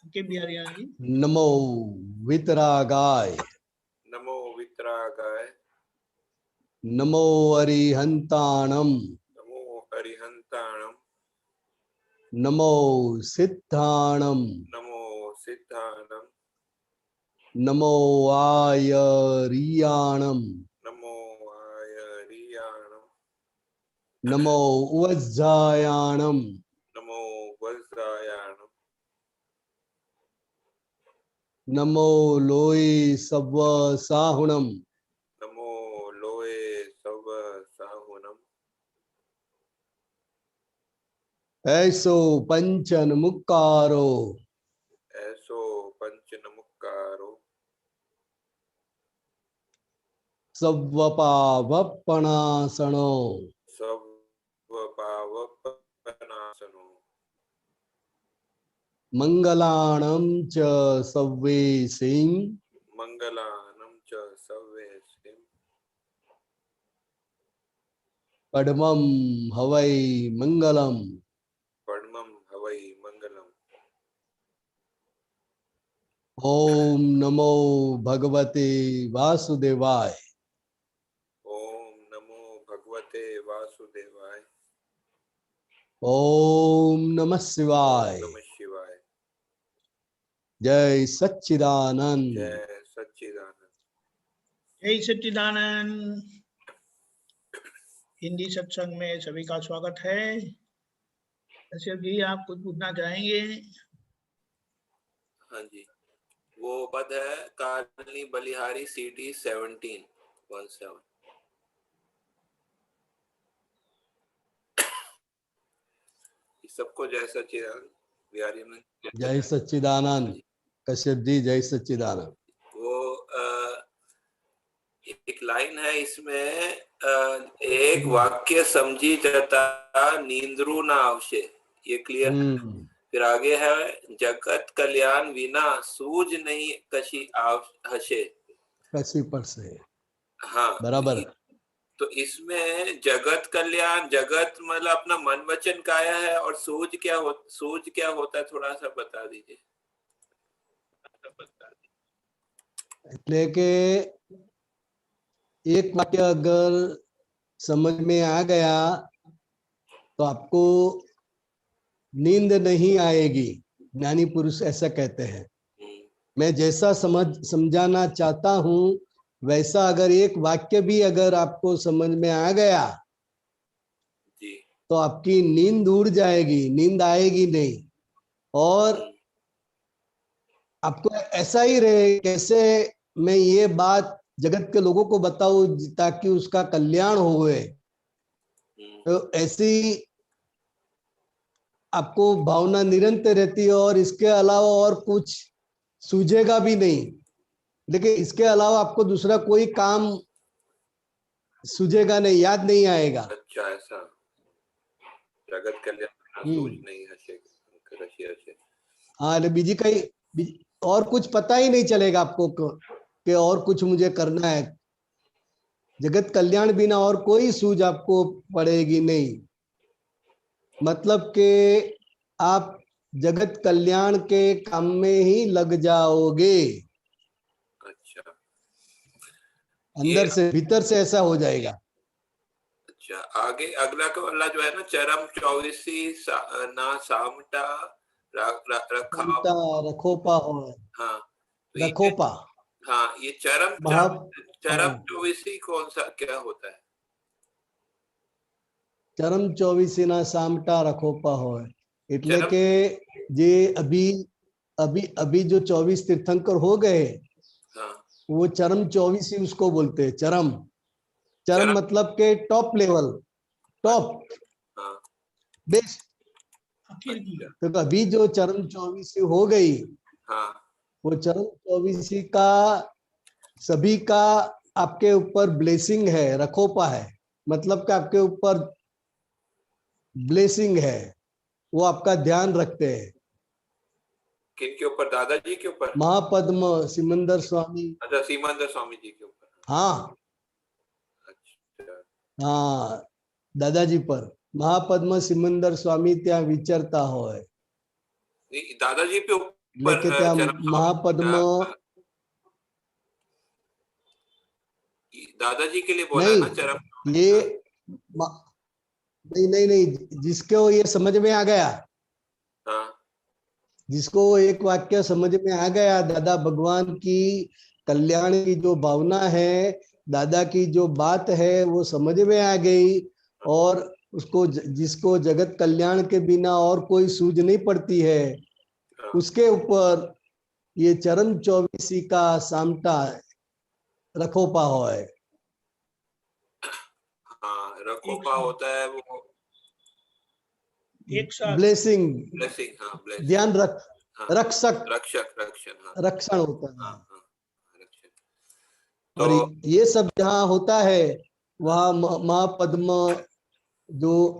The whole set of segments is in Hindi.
के बिहारी जी। नमो वितरागाय, नमो वितरागाय, नमो अरिहंताणम, नमो अरिहंताणम, नमो सिद्धाणम, नमो सिद्धाणम, नमो आयरियाणम, नमो आयरियाणम, नमो वज्जायाणम, नमो वज्रायाणम, नमो लोई सव साहुणम, नमो लोए सव साहुनम, ऐसो पंचन मुक्कारो, ऐसो पंचनमुक्कारो, सव्वपावपणासनो, सर्वपावपनाशनो, मंगलाणं च सव्वे सिंह, मंगलानं च सर्वेषां, पद्मं हवै मंगलम, परमं हवै मंगलम्। ओम नमो भगवते वासुदेवाय, ओम नमो भगवते वासुदेवाय, ओम नमः ओम शिवाय, नमः शिवाय, जय सच्चिदानंद। जय सच्चिदानंद। जय सच्चिदानंद। हिंदी सत्संग में सभी का स्वागत है। कश्यप जी, आप कुछ पूछना चाहेंगे? हाँ जी, वो पद है कालनी बलिहारी CD 17 सबको जय सच्चिदानंद। बिहारी में जय सच्चिदानंद। कश्यप जी जय सच्चिदानंद। वो एक लाइन है इसमें, एक वाक्य समझी जता नींद्रू ना आवशे, ये क्लियर। फिर आगे है जगत कल्याण विना सूझ नहीं कशी हशे, कसी पर से। हाँ बराबर। तो इसमें जगत कल्याण, जगत मतलब अपना मन वचन काया है, और सूझ क्या होता है, थोड़ा सा बता दीजिए। એટલે કે एक वाक्य अगर समझ में आ गया तो आपको नींद नहीं आएगी। ज्ञानी पुरुष ऐसा कहते हैं। मैं जैसा समझाना चाहता हूं वैसा अगर एक वाक्य भी अगर आपको समझ में आ गया तो आपकी नींद उड़ जाएगी, नींद आएगी नहीं। और आपको ऐसा ही रहे कैसे मैं ये बात जगत के लोगों को बताऊं ताकि उसका कल्याण होए, तो ऐसी आपको भावना निरंतर रहती है। और इसके अलावा और कुछ सूझेगा भी नहीं, लेकिन इसके अलावा आपको दूसरा कोई काम सूझेगा नहीं, याद नहीं आएगा। अच्छा, ऐसा जगत कल्याण सूझ नहीं हशे। हाँ, बीजी कहीं और कुछ पता ही नहीं चलेगा आपको कि और कुछ मुझे करना है। जगत कल्याण बिना और कोई सूझ आपको पड़ेगी नहीं। मतलब कि आप जगत कल्याण के काम में ही लग जाओगे। अच्छा, अंदर से भीतर से ऐसा हो जाएगा। अच्छा, आगे अगला वाला जो है ना, चरम 24 ना सामटा रखोपा हो। हाँ तो रखोपा। हाँ, ये चरम 24 कौन सा क्या होता है? चरम 24 ना सामटा रखोपा हो, એટલે કે જે अभी जो 24 तीर्थंकर हो गए, वो चरम 24 ही उसको बोलते हैं। चरम मतलब के टॉप लेवल, टॉप बेस्ट। तो अभी जो चरम 24 हो गई, वो चरम 24 का सभी का आपके ऊपर ब्लेसिंग है, रखोपा है। मतलब कि आपके ऊपर ब्लेसिंग है, वो आपका ध्यान रखते हैं। किनके ऊपर? दादाजी के ऊपर? महापद्म सिमंदर स्वामी। अच्छा, सिमंदर स्वामी जी के ऊपर। हाँ अच्छा, हाँ, दादाजी पर महापद्म सिमंदर स्वामी त्या विचरता हो। दादाजी पे लेके त्या महापद्म दादाजी के लिए बोला ना चरम। ये नहीं, जिसको ये समझ में आ गया, जिसको एक वाक्य समझ में आ गया, दादा भगवान की कल्याण की जो भावना है, दादा की जो बात है वो समझ में आ गई, और उसको जिसको जगत कल्याण के बिना और कोई सूझ नहीं पड़ती है, उसके ऊपर ये चरम 24 का सामटा रखोपा है। हाँ, रखोपा होता है वो एक साथ ब्लेसिंग, हाँ, ध्यान रक्षक रक्षण होता है। रक्षण। और ये सब जहाँ होता है वहाँ महापद्म जो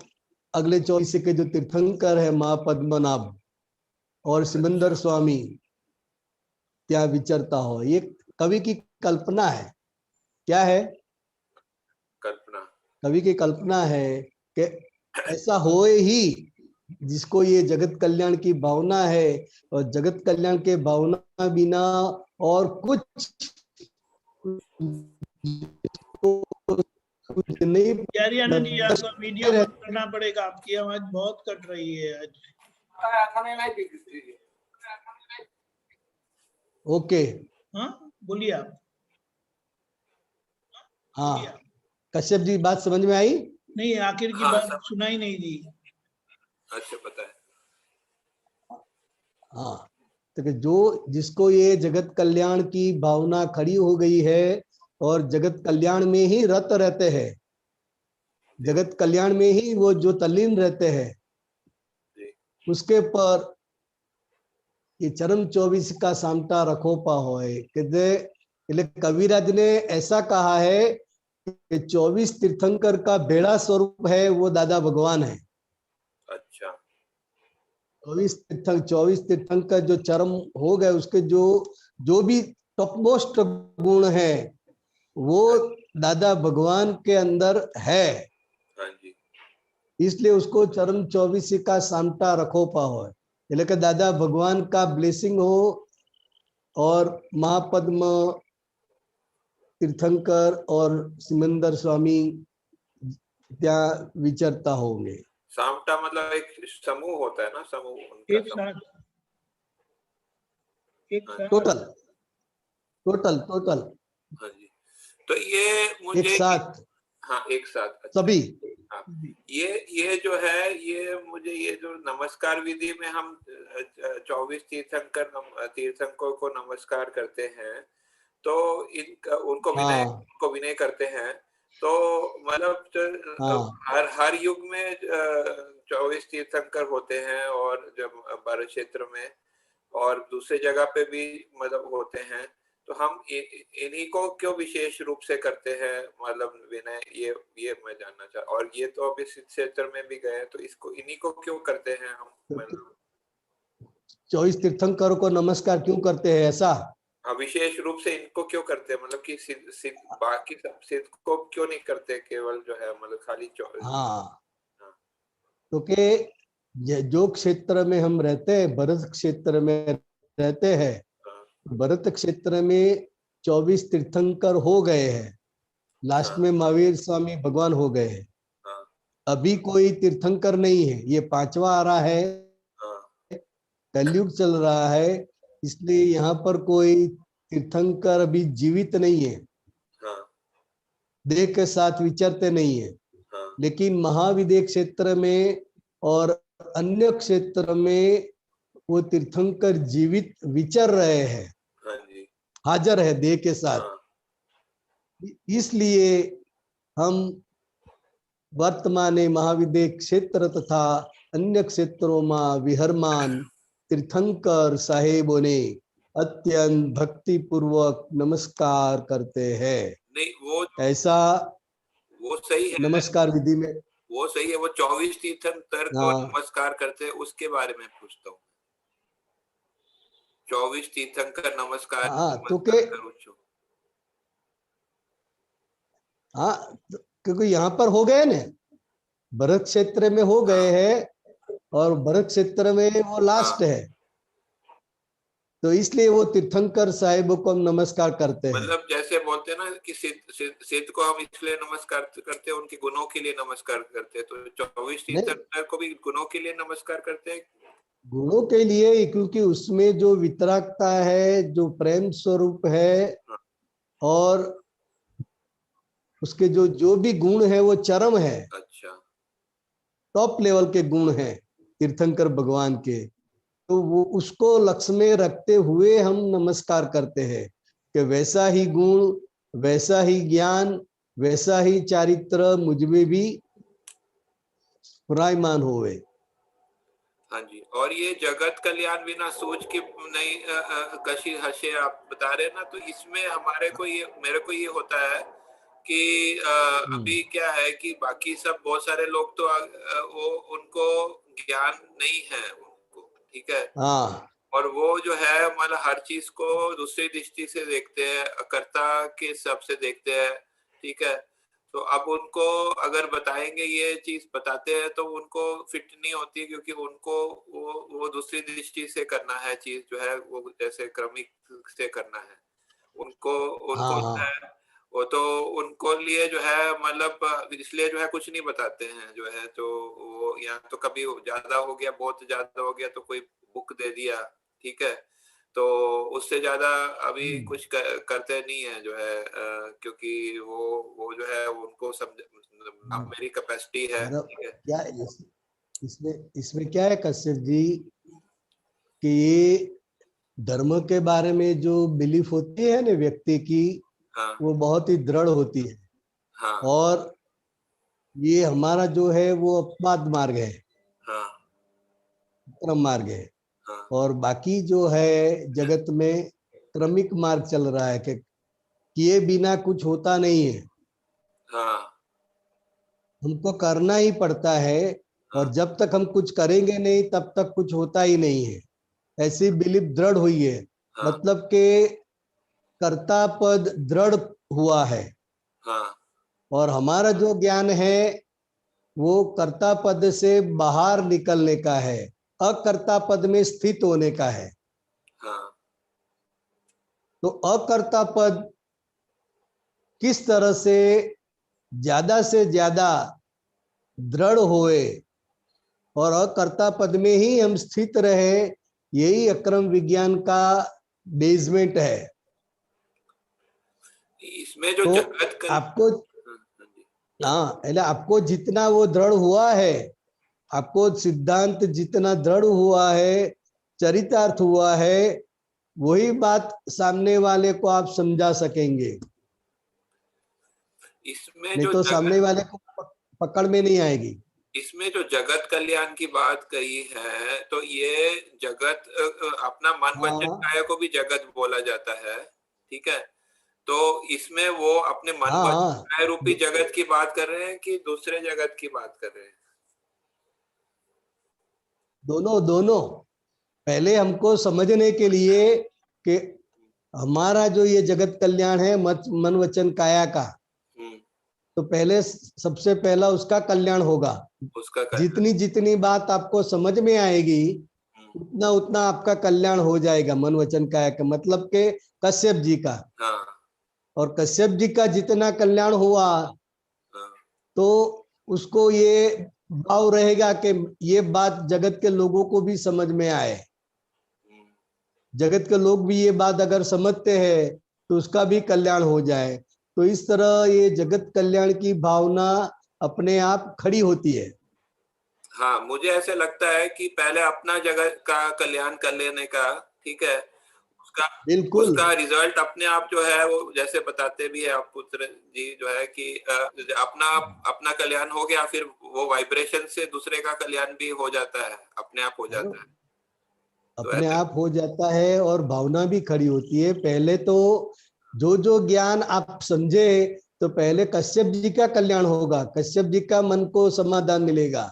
अगले 24 के जो तीर्थंकर है महापद्मनाभ और सिमंदर स्वामी त्या विचरता हो। ये कवि की कल्पना है। क्या है? कल्पना। कवि की कल्पना है कि ऐसा होए ही, जिसको ये जगत कल्याण की भावना है, और जगत कल्याण के भावना बिना और कुछ नहीं। यार आनंद जी, आपका वीडियो बंद करना पड़ेगा, आपकी आवाज बहुत कट रही है आज। ओके, हाँ बोलिए आप। हाँ कश्यप जी, बात समझ में आई? नहीं, आखिर की बात सुनाई नहीं दी। अच्छा, पता है। हाँ, तो जो जिसको ये जगत कल्याण की भावना खड़ी हो गई है और जगत कल्याण में ही रत रहते हैं, जगत कल्याण में ही वो जो तल्लीन रहते हैं, उसके पर ये चरम 24 का सामटा रखोपा होए। कहते कविराज ने ऐसा कहा है कि 24 तीर्थंकर का बेड़ा स्वरूप है वो दादा भगवान है। अच्छा। 24 तीर्थंकर जो चरम हो गए, उसके जो भी टॉपमोस्ट गुण है वो दादा भगवान के अंदर है। हाँ जी। इसलिए उसको चरम 24 का सामटा रखोपा हो, लेकिन दादा भगवान का ब्लेसिंग हो और महापद्म तीर्थंकर और सिमंदर स्वामी त्या विचरता होंगे। सामटा मतलब एक समूह होता है ना, समूह एक साथ टोटल। हाँ जी। तो ये मुझे एक साथ, हाँ एक साथ। अच्छा। सभी। हाँ, ये जो है, ये मुझे ये जो नमस्कार विधि में हम 24 तीर्थंकर को नमस्कार करते हैं, तो उनको विनय करते हैं, तो मतलब हर युग में 24 तीर्थंकर होते हैं, और जब भारत क्षेत्र में और दूसरे जगह पे भी मतलब होते हैं, तो हम इन्हीं को क्यों विशेष रूप से करते हैं, मतलब विनय, ये मैं जानना चाह। और ये तो अभी सिद्ध क्षेत्र में भी गए, तो इसको इन्हीं को क्यों करते हैं हम? 24 तीर्थंकर को नमस्कार क्यों करते हैं ऐसा? हाँ, विशेष रूप से इनको क्यों करते हैं, मतलब कि बाकी सब सिद्ध को क्यों नहीं करते, केवल जो है मतलब खाली 24? हाँ, क्योंकि जो क्षेत्र में हम रहते हैं, भरत क्षेत्र में रहते हैं, भरत क्षेत्र में 24 तीर्थंकर हो गए हैं। लास्ट में महावीर स्वामी भगवान हो गए हैं। अभी कोई तीर्थंकर नहीं है, ये 5वां आ रहा है, कलयुग चल रहा है, इसलिए यहाँ पर कोई तीर्थंकर अभी जीवित नहीं है, देह के साथ विचरते नहीं है। लेकिन महाविदेह क्षेत्र में और अन्य क्षेत्र में वो तीर्थंकर जीवित विचर रहे हैं, हाजिर है देह के साथ। इसलिए हम वर्तमान महाविदेह क्षेत्र तथा अन्य क्षेत्रों में विहरमान तीर्थंकर साहेबों ने अत्यंत भक्ति पूर्वक नमस्कार करते हैं। नहीं, वो ऐसा वो सही है, नमस्कार विधि में वो सही है। वो 24 तीर्थंकर को नमस्कार करते हैं, उसके बारे में पूछता हूँ। 24 तीर्थंकर नमस्कार। तो के क्योंकि यहाँ पर हो गए ना, भरत क्षेत्र में हो गए हैं, और भरत क्षेत्र में वो लास्ट है। तो इसलिए वो तीर्थंकर साहिब को हम नमस्कार करते हैं। मतलब जैसे बोलते हैं ना कि सिद्ध को हम इसलिए नमस्कार करते हैं, उनके गुणों के लिए नमस्कार करते हैं, तो 24 तीर्थंकर को भी गुणों के लिए नमस्कार करते हैं। गुणों के लिए, क्योंकि उसमें जो वितरागता है, जो प्रेम स्वरूप है, और उसके जो भी गुण है वो चरम है। अच्छा, टॉप लेवल के गुण हैं तीर्थंकर भगवान के, तो वो उसको लक्ष्य में रखते हुए हम नमस्कार करते हैं कि वैसा ही गुण, वैसा ही ज्ञान, वैसा ही चारित्र मुझमें भी पुरायमान होवे। हाँ जी। और ये जगत कल्याण बिना सोच के नहीं कशी हसे आप बता रहे हैं ना, तो इसमें हमारे को ये, मेरे को ये होता है कि अभी क्या है कि बाकी सब बहुत सारे लोग तो वो उनको ज्ञान नहीं है उनको, ठीक है। हाँ, और वो जो है मतलब हर चीज को दूसरी दृष्टि से देखते हैं, कर्ता के हिसाब से देखते हैं, ठीक है। तो अब उनको अगर बताएंगे, ये चीज बताते हैं, तो उनको फिट नहीं होती, क्योंकि उनको वो दूसरी दृष्टि से करना है चीज जो है, वो जैसे क्रमिक से करना है उनको उनको हाँ, हाँ। वो तो उनको लिए जो है मतलब इसलिए जो है कुछ नहीं बताते हैं जो है, तो वो या तो कभी ज्यादा हो गया, बहुत ज्यादा हो गया तो कोई बुक दे दिया, ठीक है। तो उससे ज्यादा अभी कुछ करते नहीं है जो है, क्योंकि वो जो है उनको समझ, अब मेरी कैपेसिटी है, ठीक है। क्या इसमें इसमें क्या है कश्यप जी, कि ये धर्म के बारे में जो बिलीफ होती है ना व्यक्ति की, हाँ वो बहुत ही दृढ़ होती है। हाँ और ये हमारा जो है वो अपवाद मार्ग है, हाँ क्रम मार्ग है। हाँ और बाकी जो है जगत में क्रमिक मार्ग चल रहा है कि किए बिना कुछ होता नहीं है, हाँ हमको करना ही पड़ता है। और जब तक हम कुछ करेंगे नहीं तब तक कुछ होता ही नहीं है, ऐसी बिलीफ दृढ़ हुई है। हाँ मतलब के कर्ता पद दृढ़ हुआ है। हाँ और हमारा जो ज्ञान है वो कर्ता पद से बाहर निकलने का है, अकर्ता पद में स्थित होने का है। हाँ तो अकर्ता पद किस तरह से ज्यादा दृढ़ होए और अकर्ता पद में ही हम स्थित रहे, यही अक्रम विज्ञान का बेसमेंट है। इसमें जो तो जगत आपको, हाँ, आपको जितना वो दृढ़ हुआ है, आपको सिद्धांत जितना दृढ़ हुआ है, चरितार्थ हुआ है, वही बात सामने वाले को आप समझा सकेंगे, इसमें नहीं जो तो जगत, सामने वाले को पकड़ में नहीं आएगी। इसमें जो जगत कल्याण की बात कही है, तो ये जगत अपना मन वचन हाँ, काया को भी जगत बोला जाता है, ठीक है। तो इसमें वो अपने मन हाँ, वचन हाँ, काया रूपी जगत की बात कर रहे हैं कि दूसरे जगत की बात कर रहे हैं? दोनों दोनों। पहले हमको समझने के लिए कि हमारा जो ये जगत कल्याण है मन वचन काया का, तो पहले सबसे पहला उसका कल्याण होगा। उसका जितनी जितनी बात आपको समझ में आएगी उतना उतना आपका कल्याण हो जाएगा मन वचन काया का, मतलब के कश्यप जी का। हाँ और कश्यप जी का जितना कल्याण हुआ हाँ तो उसको ये भाव रहेगा कि ये बात जगत के लोगों को भी समझ में आए। जगत के लोग भी ये बात अगर समझते हैं तो उसका भी कल्याण हो जाए। तो इस तरह ये जगत कल्याण की भावना अपने आप खड़ी होती है। हाँ, मुझे ऐसे लगता है कि पहले अपना जगत का कल्याण कर लेने का, ठीक है, उसका बिल्कुल, उसका रिजल्ट अपने आप जो है वो जैसे बताते भी है आप पुत्र जी जो है कि अपना अपना कल्याण हो गया, फिर वो वाइब्रेशन से दूसरे का कल्याण भी हो जाता है, अपने आप हो जाता है। तो अपने ऐसे आप हो जाता है और भावना भी खड़ी होती है। पहले तो जो ज्ञान आप समझे, तो पहले कश्यप जी का कल्याण होगा, कश्यप जी का मन को समाधान मिलेगा,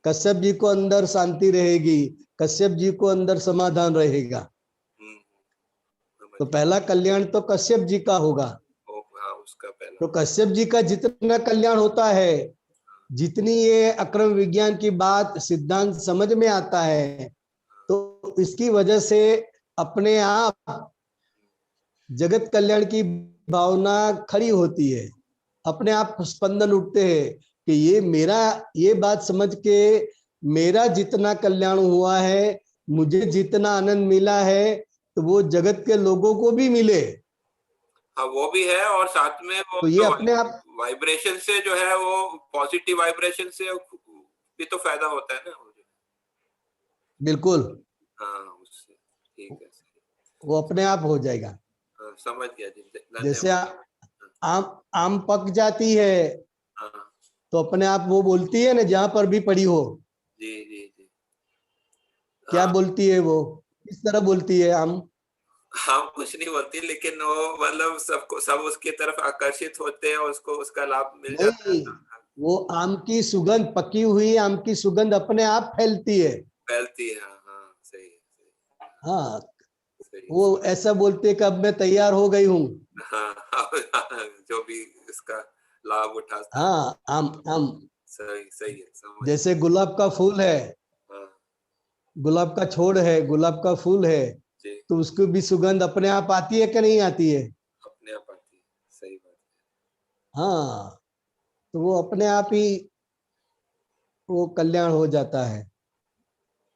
कश्यप जी को अंदर शांति रहेगी, कश्यप जी को अंदर समाधान रहेगा। तो पहला कल्याण तो कश्यप जी का होगा। हाँ, उसका पहला। तो कश्यप जी का जितना कल्याण होता है, जितनी ये अक्रम विज्ञान की बात सिद्धांत समझ में आता है, तो इसकी वजह से अपने आप जगत कल्याण की भावना खड़ी होती है, अपने आप स्पंदन उठते हैं कि ये मेरा, ये बात समझ के मेरा जितना कल्याण हुआ है, मुझे जितना आनंद मिला है, तो वो जगत के लोगों को भी मिले। हाँ वो भी है, और साथ में वो तो ये अपने आप वाइब्रेशन से जो है, वो पॉजिटिव वाइब्रेशन से भी तो फायदा होता है ना। बिल्कुल, हाँ उससे ठीक है, वो अपने आप हो जाएगा। हाँ, समझ गया जी, जैसे धन्यवाद। आम पक जाती है हाँ तो अपने आप वो बोलती है ना, जहां पर भी पड़ी हो। जी जी जी। क्या हाँ बोलती है वो, किस तरह बोलती है आम? हाँ कुछ नहीं बोलती, लेकिन वो मतलब सबको, सब उसकी तरफ आकर्षित होते हैं, उसको उसका लाभ मिल जाता है। नहीं, वो आम की सुगंध, पकी हुई आम की सुगंध अपने आप फैलती है। फैलती है, हाँ हाँ सही है, सही हाँ, सही। वो ऐसा बोलते है कि अब मैं तैयार हो गई हूँ। हाँ हाँ, जो भी इसका लाभ उठाता है। हाँ, आम आम सही सही है, समझ। जैसे गुलाब का फूल है, हाँ गुलाब का छोड़ है, गुलाब का फूल है, जी, तो उसको भी सुगंध अपने आप आती है कि नहीं आती है? अपने आप आती है, सही बात हाँ, तो वो अपने आप ही वो कल्याण हो जाता है। है।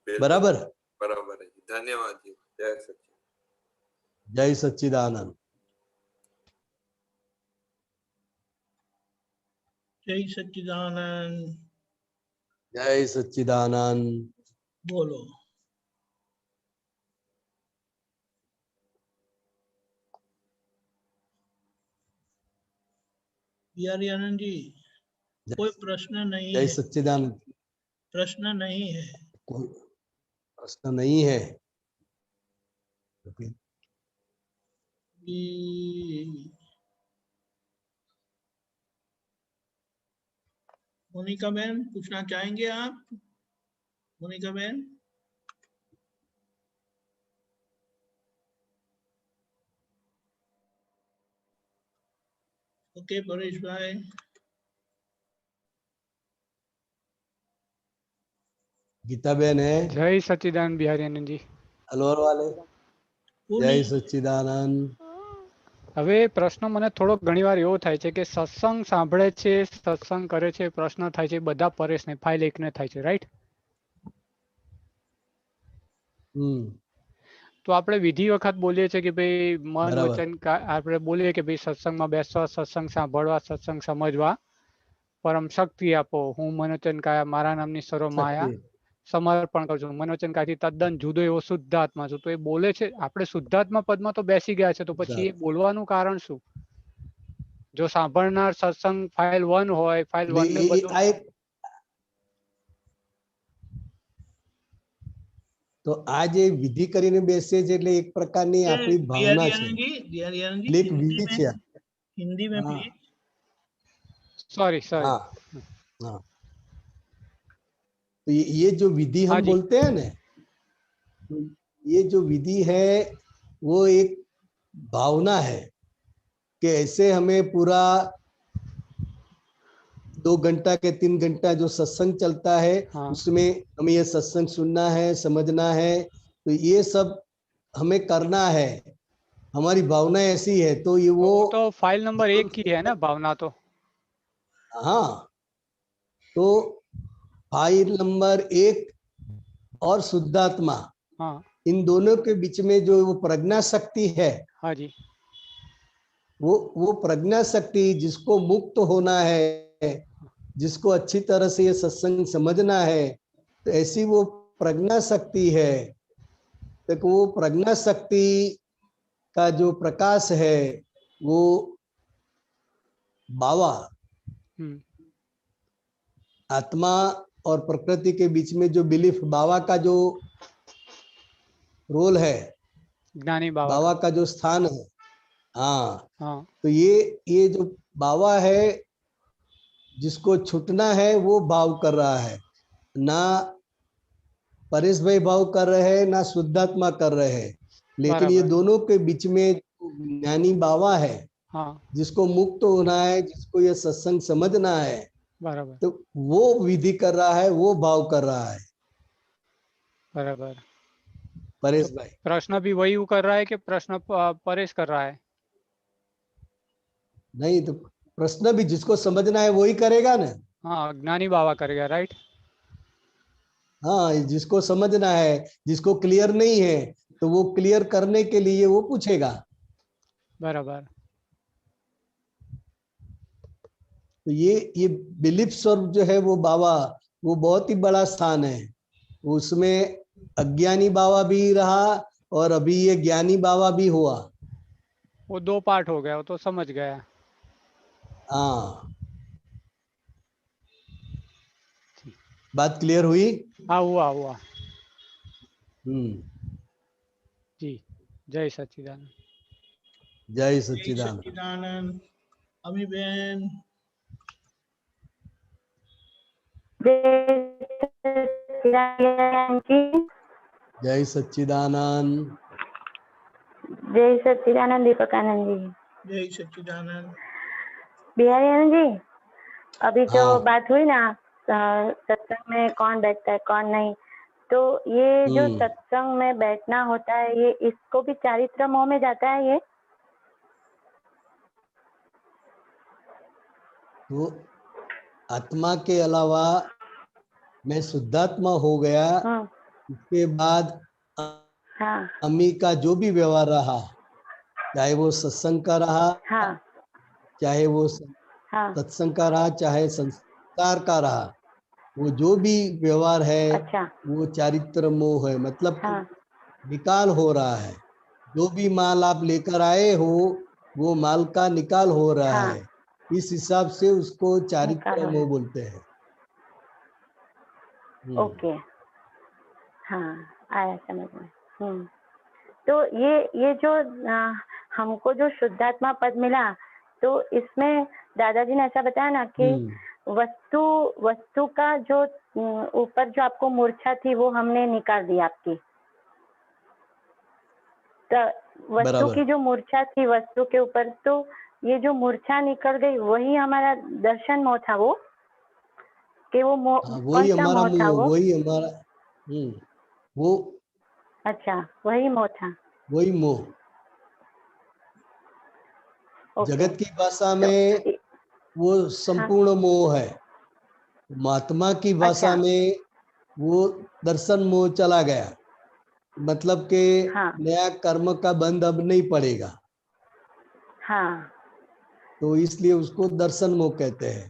बिल्कुल बराबर। बराबर है जी, धन्यवाद जी, जय सच्चिदानंद। जय सच्चिदानंद। जय सच्चिदानंद। जय सच्चिदानंद। बोलो। बिहारी आनंद जी, कोई प्रश्न नहीं जय है। सच्चिदानंद। प्रश्न नहीं है। कोई प्रश्न नहीं है। मोनिका बहन पूछना चाहेंगे आप? मोनिका बहन। ओके परेश भाई। गीता बहन है, जय सच्चिदानंद बिहारी आनंद जी। अलवर वाले। वो जय नहीं। सच्चिदानंद। હવે પ્રશ્ન મને થોડોક ઘણીવાર એવો થાય છે કે સત્સંગ સાંભળે છે, સત્સંગ કરે છે, પ્રશ્ન થાય છે, બધા પરેશને ફાઇલ એકને થાય છે, રાઈટ? તો આપણે વિધિ વખત બોલીએ છીએ કે ભાઈ મન બરાબર. વચન આપણે બોલીએ કે ભાઈ સત્સંગમાં બેસવા, સત્સંગ સાંભળવા, સત્સંગ સમજવા પરમ શક્તિ આપો. હું મનોચન કાયા મારા નામની સર્વ માયા શક્તિ. સમર્પણ કરું છું. મનોચન કાયાથી તદ્દન જુદો એવો શુદ્ધ આત્મા છું. તો એ બોલે છે, આપણે શુદ્ધાત્મા પદમાં તો બેસી ગયા છે, તો પછી એ બોલવાનું કારણ શું? જો સાંભળનાર સત્સંગ ફાઇલ 1 હોય, ફાઇલ 1 ને બધું આ એક તો આ જે વિધિ કરીને બેસે છે એટલે એક પ્રકારની આપણી ભાવના છે, बिहारी आनंद એટલે એક વિધિ છે। हिंदी में हाँ। प्लीज। Sorry sorry. हाँ हाँ, तो ये जो विधि हाँ हम जी। बोलते हैं ना, तो ये जो विधि है वो एक भावना है कि ऐसे हमें पूरा 2 घंटा के 3 घंटा जो सत्संग चलता है, हाँ। उसमें हमें ये सत्संग सुनना है, समझना है, तो ये सब हमें करना है, हमारी भावना ऐसी है। तो ये वो तो फाइल नंबर 1 की है ना भावना तो। हाँ, तो फाइल नंबर 1 और शुद्धात्मा, हाँ इन दोनों के बीच में जो वो प्रज्ञा शक्ति है, हाँ जी, वो प्रज्ञा शक्ति जिसको मुक्त होना है, जिसको अच्छी तरह से ये सत्संग समझना है, तो ऐसी वो प्रज्ञा शक्ति है। तो वो प्रज्ञा शक्ति का जो प्रकाश है, वो बावा, आत्मा और प्रकृति के बीच में जो बिलीफ, बावा का जो रोल है, ज्ञानी बावा का जो स्थान है, हाँ, हाँ, तो ये जो बावा है, जिसको छूटना है वो भाव कर रहा है, ना परेश भाई भाव कर रहे हैं, ना शुद्धात्मा कर रहे हैं, लेकिन ये दोनों के बीच में ज्ञानी बावा है, हाँ, जिसको मुक्त होना है, जिसको ये सत्संग समझना है, बराबर, तो वो विधि कर रहा है, वो भाव कर रहा है। बराबर। परेश भाई। प्रश्न भी वही वो कर रहा है कि प्रश्न परेश कर रहा है? नहीं तो प्रश्न भी जिसको समझना है वही करेगा ना। हाँ, ज्ञानी बाबा करेगा, राइट। हाँ, जिसको समझना है, जिसको क्लियर नहीं है तो वो क्लियर करने के लिए वो पूछेगा। बराबर। तो ये बिलीफ स्वरूप जो है वो बाबा, वो बहुत ही बड़ा स्थान है। उसमें अज्ञानी बाबा भी रहा और अभी ये ज्ञानी बाबा भी हुआ। वो 2 पार्ट हो गया, वो तो समझ गया। हाँ, बात क्लियर हुई? हाँ, हुआ। जी, जय सच्चिदानंद। जय जय सच्चिदानंद। सच्चिदानंद। अमी बेन। जय सच्चिदानंद। जय सच्चिदानंद दीपकानंद जी। जय सच्चिदानंद। बिहारी आनंद जी, अभी जो हाँ। बात हुई ना सत्संग में कौन बैठता है कौन नहीं, तो ये जो सत्संग में बैठना होता है ये इसको भी चारित्र मोह में जाता है ये? तो आत्मा के अलावा मैं शुद्धात्मा हो गया, उसके बाद हाँ अम्मी का जो भी व्यवहार रहा, चाहे वो सत्संग का रहा, हाँ चाहे वो हाँ। सत्संग का रहा, चाहे संस्कार का रहा, वो जो भी व्यवहार है अच्छा। वो चारित्र मोह है। मतलब हाँ निकाल हो रहा है। जो भी माल आप लेकर आए हो वो माल का निकाल हो रहा हाँ। है। इस हिसाब से उसको चारित्र मोह बोलते हैं। ओके, हाँ आया समझ में। तो ये जो हमको जो शुद्धात्मा पद मिला, तो इसमें दादाजी ने ऐसा बताया ना कि वस्तु का जो ऊपर जो आपको मूर्छा थी वो हमने निकाल दी आपकी। तो वस्तु की जो मूर्छा थी वस्तु के ऊपर, तो ये जो मूर्छा निकल गई वही हमारा दर्शन मोह था वो, कि वो मोह वही कौन सा हमारा मोह था मोह, वो? वही हमारा वो। अच्छा, वही मोह था। वही मोह। जगत की भाषा में वो संपूर्ण मोह है। महात्मा की भाषा में वो दर्शन मोह चला गया। मतलब के नया कर्म का बंध अब नहीं पड़ेगा। हाँ। तो इसलिए उसको दर्शन मोह कहते हैं।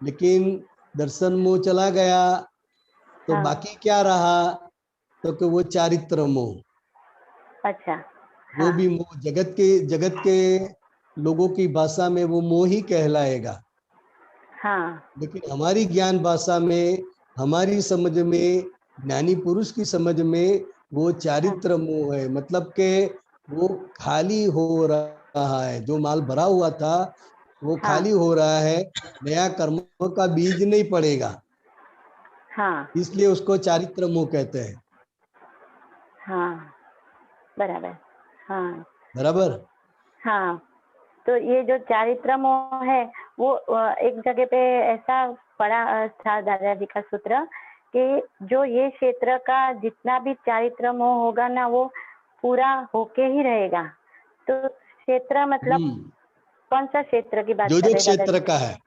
लेकिन दर्शन मोह चला गया तो बाकी क्या रहा? तो कि वो चारित्र मोह। अच्छा। वो भी मोह जगत के लोगों की भाषा में वो मोह ही कहलाएगा। हाँ। लेकिन हमारी ज्ञान भाषा में, हमारी समझ में, ज्ञानी पुरुष की समझ में वो चारित्र मोह है। मतलब के वो खाली हो रहा है। जो माल भरा हुआ था वो खाली हो रहा है, नया कर्म का बीज नहीं पड़ेगा। हाँ। इसलिए उसको चारित्र मोह कहते हैं। हाँ बराबर। हाँ बराबर। हाँ। तो ये जो चारित्र मोह है वो एक जगह पे ऐसा पढ़ा था दादाजी का सूत्र कि जो ये क्षेत्र का जितना भी चारित्र मोह होगा ना वो पूरा होके ही रहेगा। तो क्षेत्र मतलब कौन सा क्षेत्र की बात जो कर रहे हैं क्षेत्र दादाजी? का है।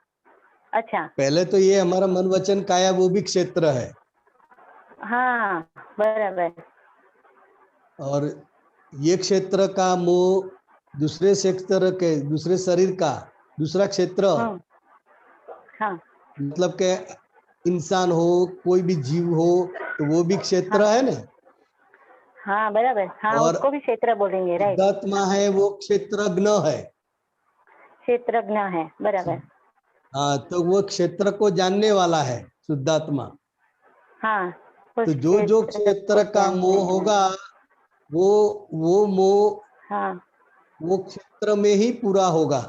अच्छा। पहले तो ये हमारा मन वचन काया वो भी क्षेत्र है। हाँ बराबर। और ये क्षेत्र का मोह दूसरे क्षेत्र के, दूसरे शरीर का दूसरा क्षेत्र। हाँ। मतलब के इंसान हो, कोई भी जीव हो, तो वो भी क्षेत्र है ना। हाँ बराबर। हाँ और उसको भी क्षेत्र बोलेंगे, राइट। शुद्धात्मा है वो क्षेत्रज्ञ है। क्षेत्रज्ञ है, बराबर। हाँ, तो वो क्षेत्र को जानने वाला है शुद्धात्मा। हाँ। तो जो क्षेत्र का मोह होगा वो मोह हाँ। वो क्षेत्र में ही पूरा होगा।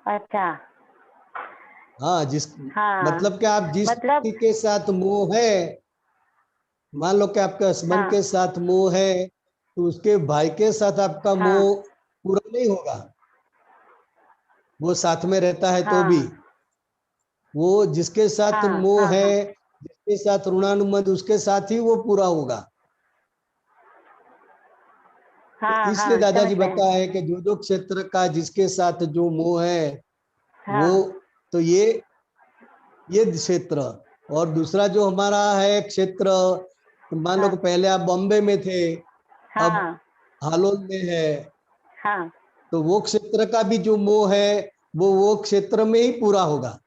अच्छा। हाँ, मतलब कि आप जिस व्यक्ति के साथ मोह है, मान लो कि आपके हस्बैंड के साथ मोह है, तो उसके भाई के साथ आपका मोह पूरा नहीं होगा। वो साथ में रहता है तो भी वो जिसके साथ मोह है, जिसके जिसके साथ ऋणानुबंध उसके साथ ही वो पूरा होगा। हाँ, इसलिए हाँ, दादाजी समझ रहे हैं। बताया है कि जो क्षेत्र का जिसके साथ जो मोह है हाँ, वो, तो ये क्षेत्र। और दूसरा जो हमारा है क्षेत्र, मान लो हाँ, कि पहले आप बॉम्बे में थे, अब हाँ, हालोल में है, हाँ, तो वो क्षेत्र का भी जो मोह है वो क्षेत्र में ही पूरा होगा।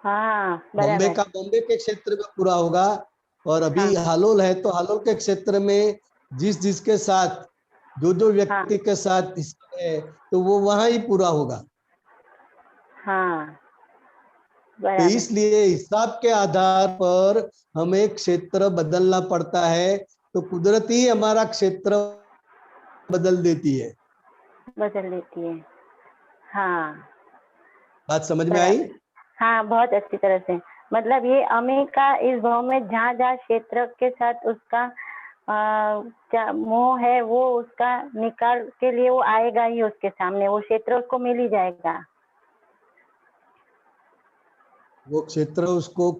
हाँ, बॉम्बे बराबर। का बॉम्बे के क्षेत्र में पूरा होगा। और अभी हाँ, हालोल है तो हालोल के क्षेत्र में जिसके साथ जो हाँ, व्यक्ति के साथ है तो वो वहां ही पूरा होगा। हाँ, तो बराबर। इसलिए हिसाब के आधार पर हमें क्षेत्र बदलना पड़ता है, तो कुदरत ही हमारा क्षेत्र बदल देती है। बदल देती है। हाँ, बात समझ में आई? बराबर। हाँ, बहुत अच्छी तरह से। मतलब ये अमी का इस भाव में जहाँ जहाँ क्षेत्र के साथ उसका मोह है, वो उसका निकाल के लिए वो आएगा ही उसके सामने, वो क्षेत्र उसको मिल ही जाएगा। वो क्षेत्र उसको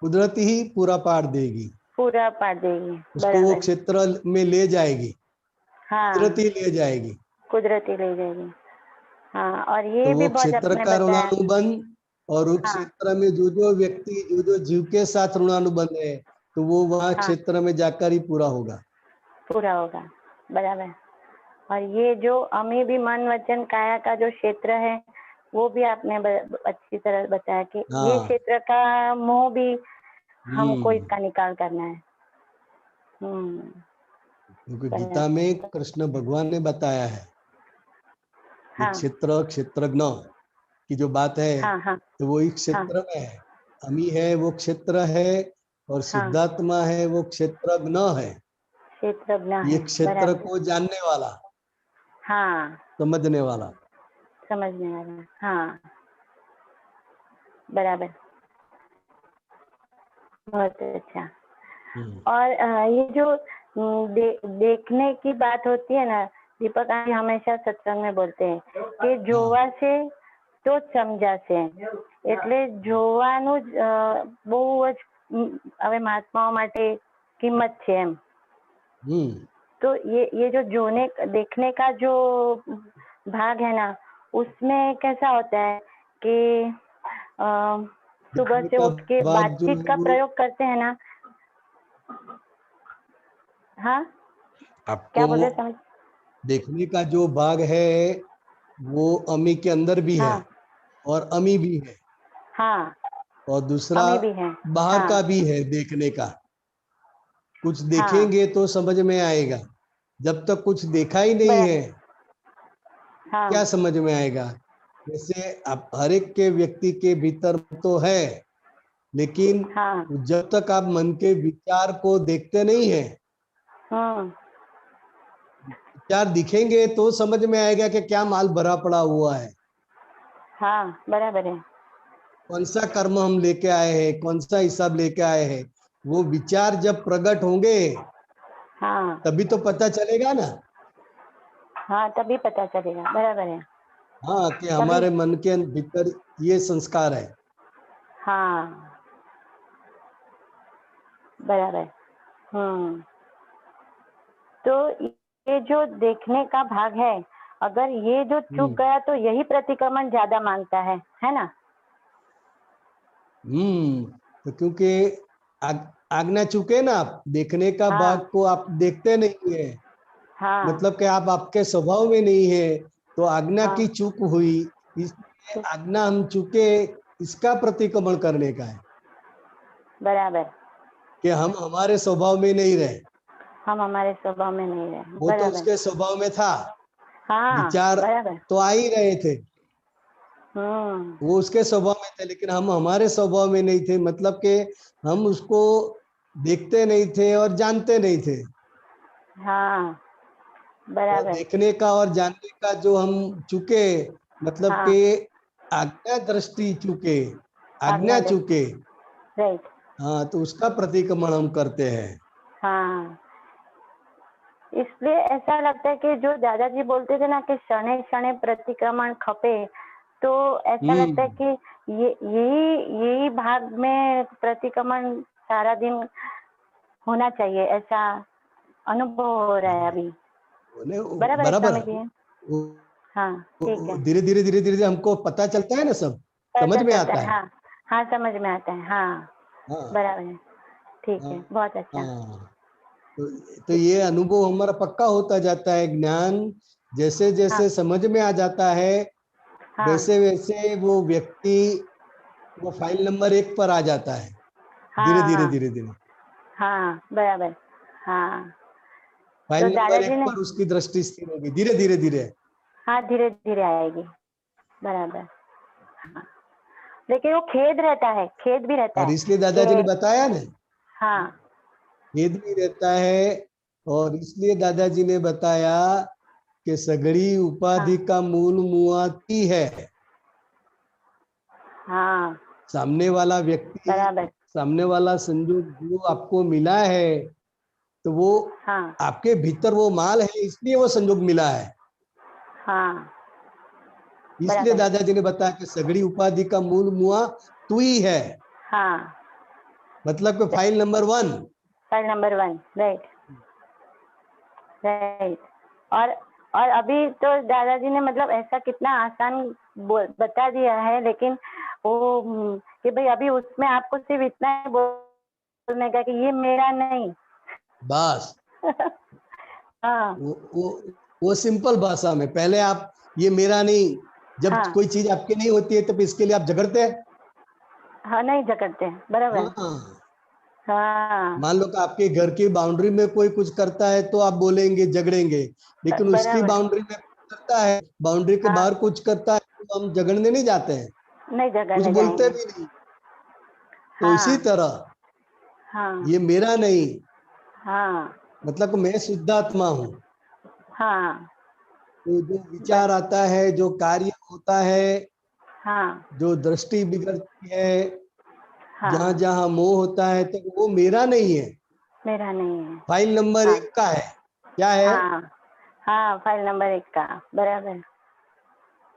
कुदरत ही पूरा पार देगी, पूरा पार देगी। उसको वो बराबर। क्षेत्र में ले जाएगी, कुदरत हाँ, ही ले जाएगी। कुदरती ले जाएगी। हाँ, और तो ये भी वो बहुत क्षेत्र आपने का बताया। ऋणानुबंध और उस हाँ, क्षेत्र में जो व्यक्ति जो जीव के साथ ऋणानुबंध है, तो वो वहां हाँ, क्षेत्र में जाकर ही पूरा होगा। पूरा होगा। बराबर। और ये जो अमी भी मन वचन काया का जो क्षेत्र है, वो भी आपने अच्छी तरह बताया कि ये हाँ। क्षेत्र का मोह भी हमको हम्म। इसका निकाल करना है। क्योंकि बराबर। गीता में कृष्ण भगवान ने बताया है कि हाँ, क्षेत्र क्षेत्रज्ञ की जो बात है, हाँ, हाँ, तो वो इस हाँ, क्षेत्र में है। अमी है वो क्षेत्र है, और हाँ, शुद्धात्मा है वो क्षेत्रज्ञ है। क्षेत्रज्ञ ये है। क्षेत्र बराबर। को जानने वाला, हाँ, समझने वाला। समझने वाला। हाँ, बराबर। बहुत अच्छा। और ये जो देखने की बात होती है ना, दीपक आंटी हमेशा सत्संग में बोलते हैं कि જોવા છે તો સમજાશે, એટલે જોવાનું બહુ જ હવે મહાત્માઓ માટે કિંમત છે એમ। तो ये जो देखने का जो भाग है ना, उसमें कैसा होता है कि सुबह से उठ के बातचीत का प्रयोग करते हैं ना। हाँ, क्या बोल रहे समझ? देखने का जो भाग है वो अमी के अंदर भी है, हाँ, और अमी भी है, हाँ, और दूसरा अमी भी है। बाहर हाँ, का भी है देखने का। कुछ हाँ, देखेंगे तो समझ में आएगा, जब तक कुछ देखा ही नहीं है हाँ, क्या समझ में आएगा। जैसे आप हर एक के व्यक्ति के भीतर तो है, लेकिन हाँ, जब तक आप मन के विचार को देखते नहीं है, विचार दिखेंगे तो समझ में आएगा कि क्या माल भरा पड़ा हुआ है, हाँ, बराबर है। कौन सा कर्म हम लेके आए हैं, कौन सा हिसाब लेके आए हैं। वो विचार जब प्रकट होंगे हाँ, तभी तो पता चलेगा ना। हाँ, तभी पता चलेगा। बराबर है। हाँ, कि तभी। हमारे मन के भीतर ये संस्कार है। हाँ, बराबर। तो ये जो देखने का भाग है, अगर ये जो चूक गया तो यही प्रतिक्रमण ज्यादा मांगता है ना? तो क्योंकि आज्ञा चुके ना, आप देखने का हाँ, भाग को आप देखते नहीं है, हाँ, मतलब कि आप आपके स्वभाव में नहीं है, तो आज्ञा हाँ, की चूक हुई। इसलिए आज्ञा हम चुके, इसका प्रतिक्रमण करने का है बराबर। कि हम हमारे स्वभाव में नहीं रहे। हम हमारे स्वभाव में नहीं रहे। वो तो बराबर। उसके स्वभाव में था, हाँ, विचार बराबर। तो आ ही रहे थे, हम्म, वो उसके स्वभाव में थे, लेकिन हम हमारे स्वभाव में नहीं थे, मतलब कि हम उसको देखते नहीं थे और जानते नहीं थे। हाँ, तो बराबर। देखने का और जानने का जो हम चुके, मतलब हाँ, कि आज्ञा दृष्टि चुके, आज्ञा आज्ञा। चुके। राइट। हाँ, तो उसका प्रतिक्रमण हम करते हैं। हाँ, इसलिए ऐसा लगता है कि जो दादाजी बोलते थे ना कि शनै शनै प्रतिक्रमण खपे, तो ऐसा लगता है कि यही भाग में प्रतिक्रमण सारा दिन होना चाहिए, ऐसा अनुभव हो रहा है अभी। बराबर है स्वामी जी? हाँ ठीक है। धीरे धीरे हमको पता चलता है ना, सब समझ में आता है। हाँ हाँ समझ में आता है। हाँ बराबर है, ठीक है, बहुत अच्छा। तो ये अनुभव हमारा पक्का होता जाता है। ज्ञान जैसे जैसे समझ में आ जाता है, वैसे वैसे वो व्यक्ति वो फाइल नंबर 1 पर आ जाता है। धीरे। हाँ बराबर। हाँ फाइल नंबर 1 पर उसकी दृष्टि स्थिर होगी, धीरे। हाँ धीरे आएगी, बराबर। हाँ। लेकिन वो खेद भी रहता है। और इसलिए दादाजी ने बताया ना, हाँ खेद भी रहता है। और इसलिए दादाजी ने बताया कि सगड़ी उपाधि का मूल मुआती है। हाँ सामने वाला व्यक्ति, सामने वाला संयोग जो आपको मिला है, तो वो आपके भीतर वो माल है, इसलिए वो संयोग मिला है। हाँ इसलिए दादाजी ने बताया कि सगड़ी उपाधि का मूल मुआ तू ही है। हाँ मतलब कि फाइल नंबर 1। राइट। और अभी तो दादाजी ने मतलब ऐसा कितना आसान बता दिया है, लेकिन वो कि भाई अभी उसमें आपको सिर्फ इतना ही बोलने का कि ये मेरा नहीं, बस। हाँ वो सिंपल भाषा में, पहले आप ये मेरा नहीं, जब कोई चीज आपकी नहीं होती है तो इसके लिए आप झगड़ते हैं। हाँ नहीं झगड़ते, बराबर। हाँ मान लो कि आपके घर की बाउंड्री में कोई कुछ करता है तो आप बोलेंगे, झगड़ेंगे, लेकिन उसकी बाउंड्री में करता है, बाउंड्री के बाहर कुछ करता है तो हम झगड़ने नहीं जाते हैं, नहीं झगड़ने कुछ बोलते भी नहीं। तो इसी तरह ये मेरा नहीं, मतलब मैं शुद्धात्मा हूँ। तो जो विचार आता है, जो कार्य होता है, जो दृष्टि बिगड़ती है, जहाँ जहाँ मोह होता है, तो वो मेरा नहीं है, फाइल नंबर 1 का है। क्या है? हाँ फाइल नंबर 1 का, बराबर।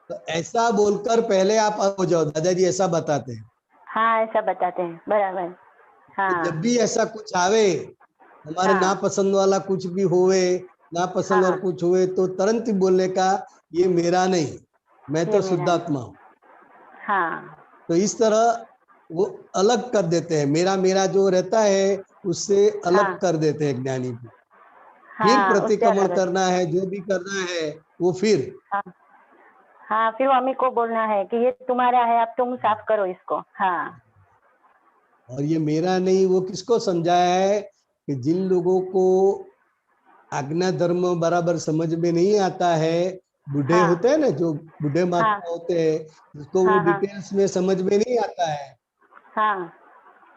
तो ऐसा बोलकर पहले आप हो जाओ, दादाजी ऐसा बताते हैं। हाँ ऐसा बताते हैं, बराबर। हाँ जब भी ऐसा कुछ आवे, हमारे नापसंद वाला कुछ भी होवे, नापसंद और कुछ हुए, तो तुरंत ही बोलने का ये मेरा नहीं, मैं तो शुद्धात्मा हूँ। तो इस तरह वो अलग कर देते हैं, मेरा जो रहता है उससे अलग कर देते हैं ज्ञानी को। फिर प्रतिक्रमण करना है, जो भी करना है वो फिर फिर अम्मी को बोलना है कि ये तुम्हारा है, अब तुम साफ करो इसको। और ये मेरा नहीं, वो किसको समझाया है कि जिन लोगों को आज्ञा धर्म बराबर समझ में नहीं आता है, बूढ़े होते हैं ना, जो बूढ़े महात्मा होते हैं, जिसको वो डिटेल्स में समझ में नहीं आता है,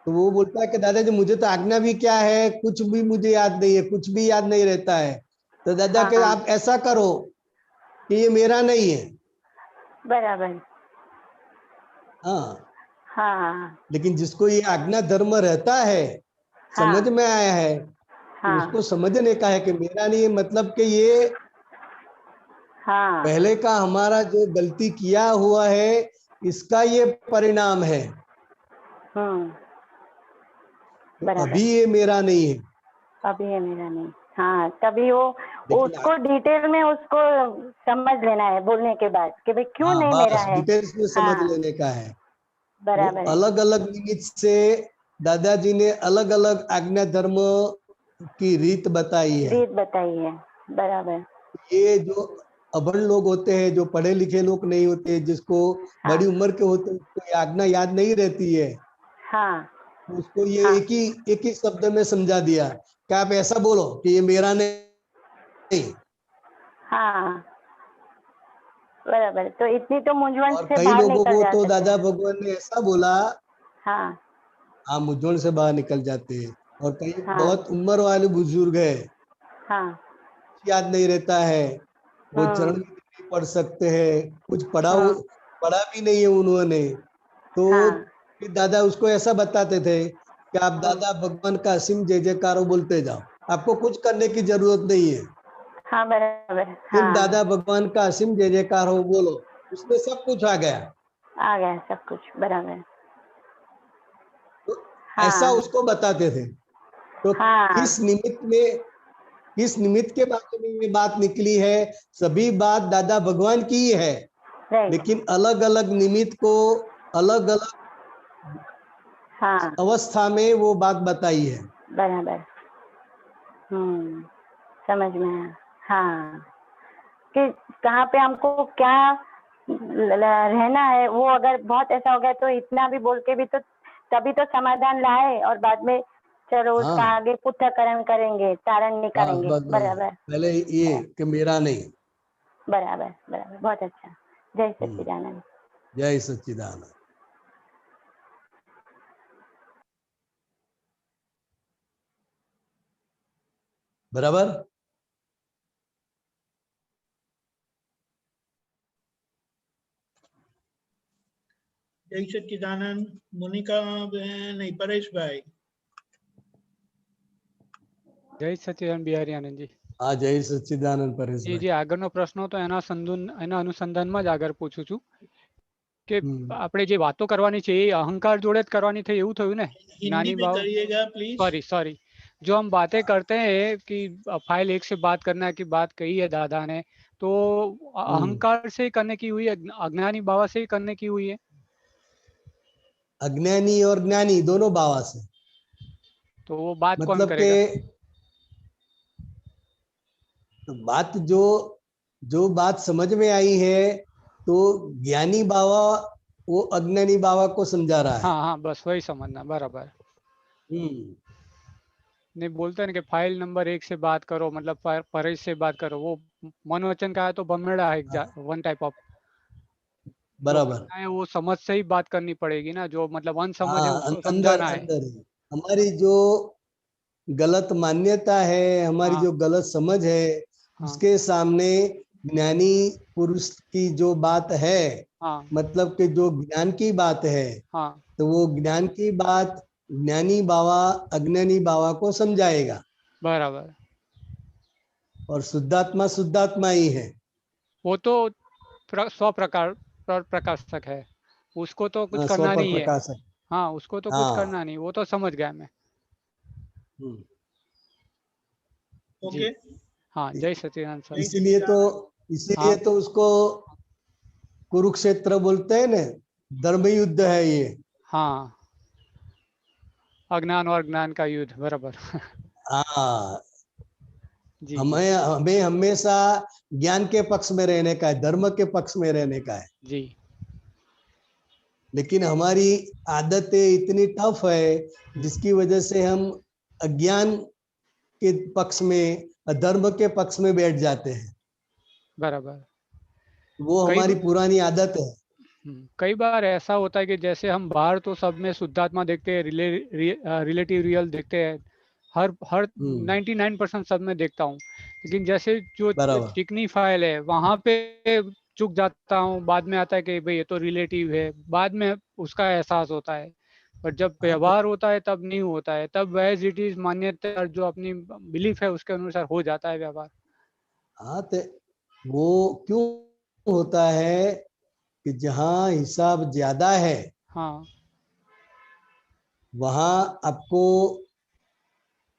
तो वो बोलता है कि दादाजी मुझे तो आज्ञा भी क्या है, कुछ भी मुझे याद नहीं है, कुछ भी याद नहीं रहता है। तो दादा के आप ऐसा करो कि ये मेरा नहीं है, बराबर। लेकिन जिसको ये आज्ञा धर्म रहता है, समझ में आया है, तो उसको समझने का है कि मेरा नहीं, मतलब कि ये पहले का हमारा जो गलती किया हुआ है, इसका ये परिणाम है। तो अभी ये मेरा नहीं है, अभी ये मेरा नहीं। तभी वो उसको डिटेल में उसको समझ लेना है बोलने के बाद कि भाई क्यों नहीं मेरा है, डिटेल्स में समझ लेने का है। बराबर। अलग अलग निमित्त से दादाजी ने अलग अलग आज्ञा धर्म की रीत बताई है, बराबर। ये जो अभड़ लोग होते हैं, जो पढ़े लिखे लोग नहीं होते, जिसको बड़ी उम्र के होते हैं, उसको आज्ञा याद नहीं रहती है, उसको ये एक ही शब्द में समझा दिया कि आप ऐसा बोलो कि ये मेरा नहीं। बराबर। तो इतनी तो मूंझवण से कई बाहर लोगों निकल को जाते तो हैं। दादा भगवान ने ऐसा बोला, मूंझवण से बाहर निकल जाते हैं। और कई बहुत उम्र वाले बुजुर्ग है, याद नहीं रहता है, वो चरण में नहीं पढ़ सकते हैं, कुछ पढ़ा भी नहीं है उन्होंने, तो फिर दादा उसको ऐसा बताते थे कि आप दादा भगवान का असीम जय जयकार बोलते जाओ, आपको कुछ करने की जरूरत नहीं है, बराबर। सिर्फ दादा भगवान का असीम जय जयकार हो बोलो, उसमें सब कुछ आ गया। आ गया सब कुछ बराबर। तो ऐसा हाँ उसको बताते थे। तो हाँ किस निमित्त के बारे में ये बात निकली है? सभी बात दादा भगवान की ही है, राइट। लेकिन अलग अलग निमित्त को अलग अलग हाँ अवस्था में वो बात बताई है। बराबर। समझ में आया। हाँ कि कहाँ पे हमको क्या रहना है, वो अगर बहुत ऐसा हो गया तो इतना भी बोल के भी तो तभी तो समाधान लाए, और बाद में चलो उसका हाँ आगे पृथक्करण करेंगे, तारण बस निकालेंगे। बस बस, बराबर पहले ये कि मेरा नहीं। बराबर बराबर, बहुत अच्छा। जय सच्चिदानंद। जय सच्चिदानंद। बराबर। जय सच्चिदानंद। मोनिका बहन, नहीं, परेश भाई। જય સચિદાનંદ બિહારી આનંદજી। હા, જય સચ્ચિદાનંદ પરેશભાઈ। જે આગળનો પ્રશ્ન હતો એના અનુસંધાનમાં જ આગળ પૂછું છું કે આપણે જે વાતો કરવાની છે એ અહંકાર જોડે જ કરવાની થઈ, એવું થયું ને? हिंदी ज्ञानी में भाव, करिएगा प्लीज। सॉरी, जो हम बातें करते हैं कि फाइल 1 से बात करना की बात कही है दादा ने, तो अहंकार से करने की हुई है, अज्ञानी बाबा से करने की हुई है? अज्ञानी और ज्ञानी दोनों बाबा से। तो वो बात कौन मतलब करेगा? तो बात जो बात समझ में आई है, तो ज्ञानी बाबा वो अज्ञानी बाबा को समझा रहा है। हाँ हाँ, बस वही समझना, बराबर। नहीं बोलते ना कि फाइल नंबर 1 से बात करो, मतलब परेश से बात करो, वो मन वचन का है तो बमेड़ा है, वन टाइप ऑफ। बराबर। तो वो समझ से ही बात करनी पड़ेगी ना, जो मतलब अनसमझ है हाँ, उसको अंदर समझाना है। अंदर ही हमारी जो गलत मान्यता है, हमारी जो गलत समझ है, उसके सामने ज्ञानी पुरुष की जो बात है, मतलब कि जो ज्ञान की बात है, तो वो ज्ञान की बात ज्ञानी बाबा अज्ञानी बाबा को समझाएगा। बराबर। और शुद्धात्मा ही है। वो तो प्रकाशक है, उसको तो कुछ करना नहीं है। प्रकाशक। हाँ, उसको तो कुछ करना नहीं, वो तो समझ गया मैं। ओके। हाँ, जय सच्चिदानंद सर। इसीलिए तो उसको कुरुक्षेत्र बोलते हैं ना, धर्म युद्ध है ये। हाँ, अज्ञान और ज्ञान का युद्ध, बराबर। हाँ, जी, हमें हमेशा ज्ञान के पक्ष में रहने का है, धर्म के पक्ष में रहने का है जी। लेकिन हमारी आदतें इतनी टफ है, जिसकी वजह से हम अज्ञान के पक्ष में, धर्म के पक्ष में बैठ जाते हैं। बराबर। वो हमारी पुरानी आदत है। कई बार ऐसा होता है कि जैसे हम बाहर तो सब में शुद्धात्मा देखते हैं, रिलेटिव रियल देखते हैं, हर 99% सब में देखता हूँ, लेकिन जैसे जो चिकनी फाइल है वहां पे चुक जाता हूँ। बाद में आता है कि भाई ये तो रिलेटिव है, बाद में उसका एहसास होता है, पर जब व्यवहार होता है तब नहीं होता है, तब एज इट इज मान्यता जो अपनी बिलीफ है उसके अनुसार हो जाता है व्यवहार। हाँ, तो वो क्यों होता है कि जहाँ हिसाब ज्यादा है, हाँ, वहां आपको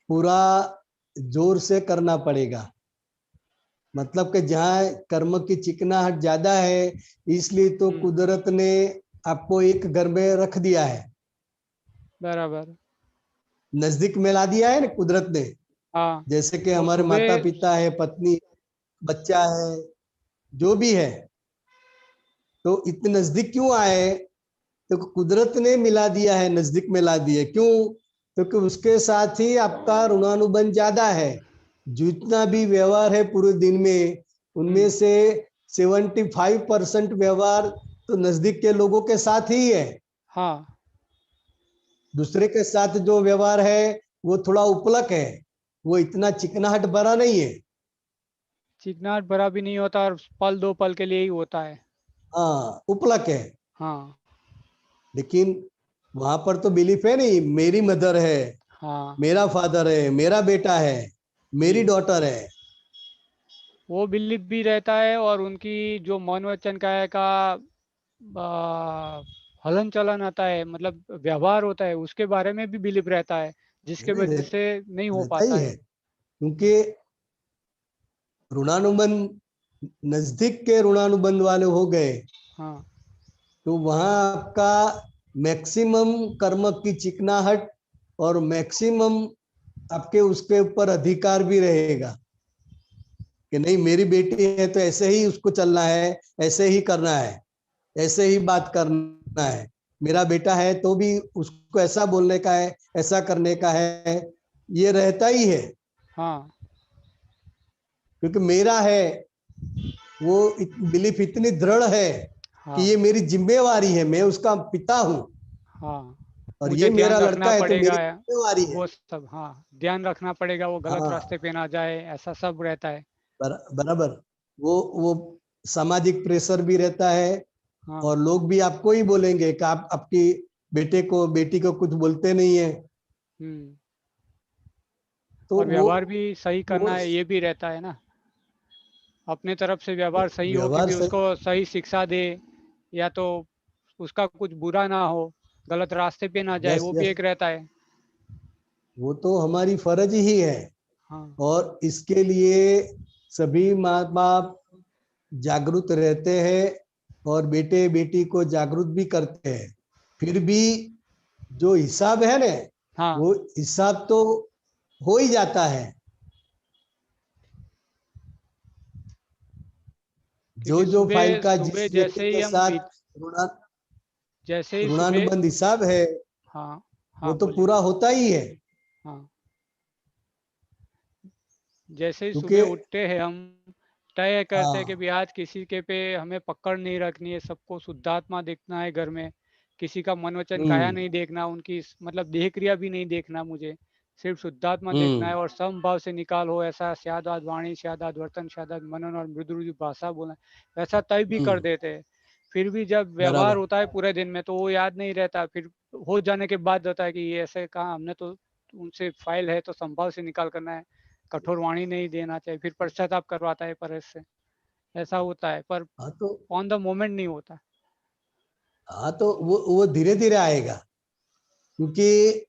पूरा जोर से करना पड़ेगा। मतलब कि जहाँ कर्म की चिकनाहट ज्यादा है, इसलिए तो कुदरत ने आपको एक घर में रख दिया है, बराबर, नजदीक में ला दिया है ना कुदरत ने। हाँ, जैसे कि तो हमारे माता पिता है, पत्नी, बच्चा है, जो भी है, तो इतने नजदीक क्यों आए? तो कुदरत ने मिला दिया है, नजदीक में ला दिया। क्यों? क्योंकि उसके साथ ही आपका ऋणानुबंध ज्यादा है। जितना भी व्यवहार है पूरे दिन में, उनमें से 75% व्यवहार तो नजदीक के लोगों के साथ ही है। हाँ, दूसरे के साथ जो व्यवहार है वो थोड़ा उपलक है, वो इतना चिकनाहट भरा नहीं है। चिकनाहट भरा भी नहीं होता, और पल दो पल के लिए ही होता है। हाँ, उपलक है। हाँ, लेकिन वहां पर तो बिलीफ है नहीं, मेरी मदर है, हाँ, मेरा फादर है, मेरा बेटा है, मेरी डॉटर है। वो बिलीफ भी रहता है, और उनकी जो मन वचन काया का हलन चलन आता है, मतलब व्यवहार होता है, उसके बारे में भी बिलीव रहता है, जिसके वजह से नहीं हो रहता पाता ही है, क्योंकि ऋणानुबंध नजदीक के ऋणानुबंध वाले हो गए, हाँ तो वहां आपका मैक्सिमम कर्म की चिकनाहट और मैक्सिमम आपके उसके ऊपर अधिकार भी रहेगा कि नहीं मेरी बेटी है तो ऐसे ही उसको चलना है, ऐसे ही करना है, ऐसे ही बात करना है। मेरा बेटा है तो भी उसको ऐसा बोलने का है, ऐसा करने का है, ये रहता ही है। हाँ क्योंकि मेरा है, वो बिलीफ इतनी दृढ़ है हाँ कि ये मेरी जिम्मेवारी है, मैं उसका पिता हूँ हाँ, और मुझे ये मेरा ध्यान लड़का रखना है तो मेरी पड़ेगा, जिम्मेवारी है। वो सब, हाँ ध्यान रखना पड़ेगा, वो गलत हाँ रास्ते पे ना जाए, ऐसा सब रहता है। बराबर। वो सामाजिक प्रेशर भी रहता है, हाँ और लोग भी आपको ही बोलेंगे कि आप आपकी बेटी को कुछ बोलते नहीं है। तो और व्यवहार भी सही वो करना है, ये भी रहता है ना, अपने तरफ से व्यवहार सही हो कि व्यवहार भी से उसको सही शिक्षा दे, या तो उसका कुछ बुरा ना हो, गलत रास्ते पे ना जाए, यस वो भी यस, एक रहता है। वो तो हमारी फर्ज ही है। हाँ और इसके लिए सभी माँ बाप जागरूक रहते हैं और बेटे बेटी को जागरूक भी करते हैं। फिर भी जो हिसाब है ना, हाँ, वो हिसाब तो हो ही जाता है। जो क्योंकि जो फाइल सुबह का सुबह जिस व्यक्ति जैसे ही के हम साथ ऋणा जैसे ही सुबह, ऋणानुबंध हिसाब है, हाँ वो हाँ तो बोलिए, पूरा होता ही है। हाँ जैसे ही क्योंकि सुबह उठते हैं हम तय करते हैं कि हाँ भी आज किसी के पे हमें पकड़ नहीं रखनी है, सबको शुद्धात्मा देखना है घर में, किसी का मन वचन काया नहीं देखना, उनकी मतलब देह क्रिया भी नहीं देखना, मुझे सिर्फ शुद्धात्मा देखना है, और समभाव से निकाल हो ऐसा स्यादाद वाणी स्यादाद वर्तन स्यादाद मनन और मृदु भाषा बोलना, वैसा तय भी कर देते हैं। फिर भी जब व्यवहार बराबर। होता है पूरे दिन में तो वो याद नहीं रहता, फिर हो जाने के बाद होता है कि ये ऐसे कहा हमने, तो उनसे फाइल है तो संभाव से निकाल करना है, कठोर वाणी नहीं देना चाहिए, फिर पश्चाताप करवाता है परस से, ऐसा होता है, पर हाँ तो ऑन द मोमेंट नहीं होता। हाँ तो वो धीरे धीरे आएगा। क्योंकि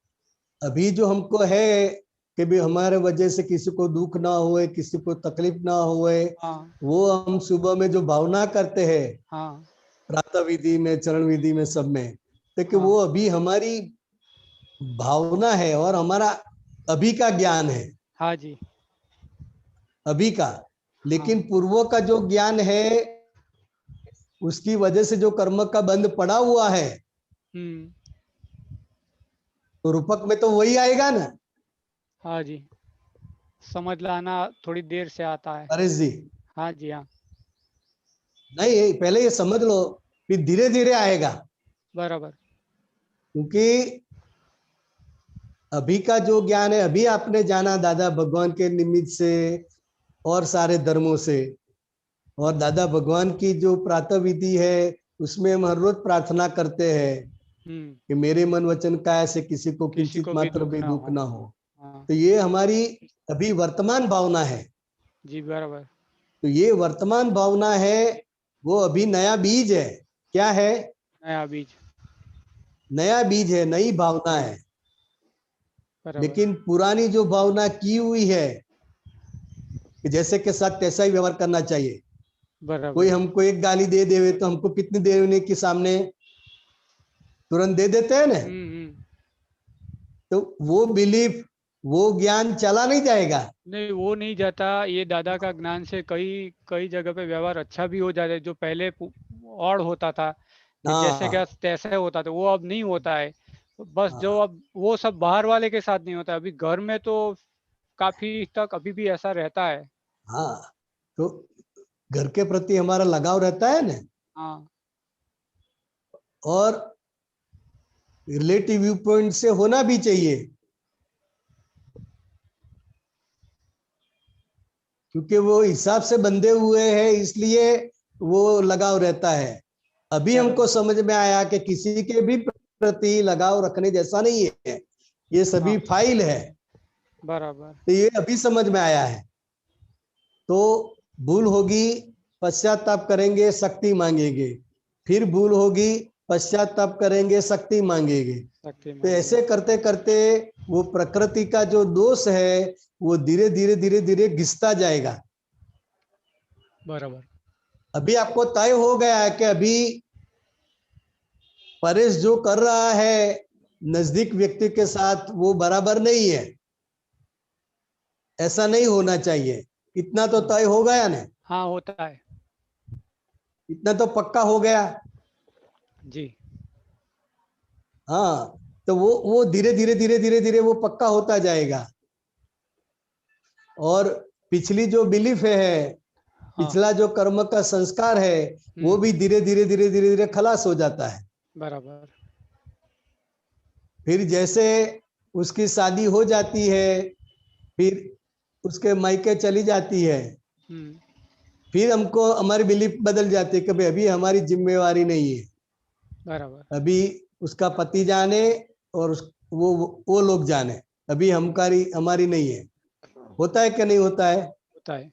अभी जो हमको है कि भी हमारे वजह से किसी को दुख ना होए, किसी को तकलीफ ना होए, हाँ वो हम सुबह में जो भावना करते हैं हाँ प्रातः विधि में, चरण विधि में, सब में, देखिए हाँ वो अभी हमारी भावना है और हमारा अभी का ज्ञान है, हाँ जी, अभी का। हाँ लेकिन पूर्वों का जो ज्ञान है, उसकी वजह से जो कर्म का बंध पड़ा हुआ है, हम्म, तो रूपक में तो वही आएगा ना। हाँ जी, समझ लाना थोड़ी देर से आता है। नरेश जी, हाँ जी, हाँ नहीं पहले ये समझ लो, फिर धीरे धीरे आएगा। बराबर, क्योंकि अभी का जो ज्ञान है, अभी आपने जाना दादा भगवान के निमित्त से और सारे धर्मों से, और दादा भगवान की जो प्रातः विधि है उसमें हम हर रोज प्रार्थना करते हैं कि मेरे मन वचन काया से किसी को किसी किंचित को भी मात्र दुख भी ना दुख हो। ना हो। हाँ तो ये हमारी अभी वर्तमान भावना है। जी बराबर, तो ये वर्तमान भावना है, वो अभी नया बीज है। क्या है? नया बीज, नया बीज है, नई भावना है। बराबर लेकिन पुरानी जो भावना की हुई है कि जैसे के साथ कैसा ही व्यवहार करना चाहिए, कोई बराबर, हमको एक गाली दे देवे तो हमको कितनी देर के सामने तुरंत दे देते हैं ना। तो वो बिलीफ, वो ज्ञान चला नहीं जाएगा। नहीं वो नहीं जाता, ये दादा का ज्ञान से कई कई जगह पे व्यवहार अच्छा भी हो जाता है, जो पहले और होता था कि जैसे क्या हाँ तैसे होता था, वो अब नहीं होता है। बस जो हाँ अब वो सब बाहर वाले के साथ नहीं होता, अभी घर में तो काफी तक अभी भी ऐसा रहता है। हाँ। तो घर के प्रति हमारा लगाव रहता है ना, हाँ और रिलेटिव व्यू पॉइंट से होना भी चाहिए, क्योंकि वो हिसाब से बंधे हुए हैं, इसलिए वो लगाव रहता है। अभी हमको बराबर, समझ में आया कि किसी के भी प्रति लगाव रखने जैसा नहीं है, ये सभी हाँ फाइल है। बराबर, तो ये अभी समझ में आया है। तो भूल होगी, पश्चाताप करेंगे, शक्ति मांगेंगे। फिर भूल होगी, पश्चाताप करेंगे, शक्ति मांगेंगे। तो ऐसे करते करते वो प्रकृति का जो दोष है वो धीरे धीरे धीरे धीरे घिसता जाएगा। बराबर। अभी आपको तय हो गया है कि अभी परेश जो कर रहा है नजदीक व्यक्ति के साथ वो बराबर नहीं है, ऐसा नहीं होना चाहिए। इतना तो तय हो गया ना? हाँ होता है, इतना तो पक्का हो गया जी। हाँ, तो वो धीरे धीरे धीरे धीरे धीरे वो पक्का होता जाएगा। और पिछली जो बिलीफ है, पिछला जो कर्म का संस्कार है वो भी धीरे धीरे धीरे धीरे धीरे खलास हो जाता है। बराबर। फिर जैसे उसकी शादी हो जाती है, फिर उसके मायके चली जाती है, फिर हमको हमारी बिलीफ बदल जाती है कि भाई अभी हमारी जिम्मेवारी नहीं है। बराबर। अभी उसका पति जाने और वो लोग जाने, अभी हमारी नहीं है। होता है कि नहीं होता है? होता है।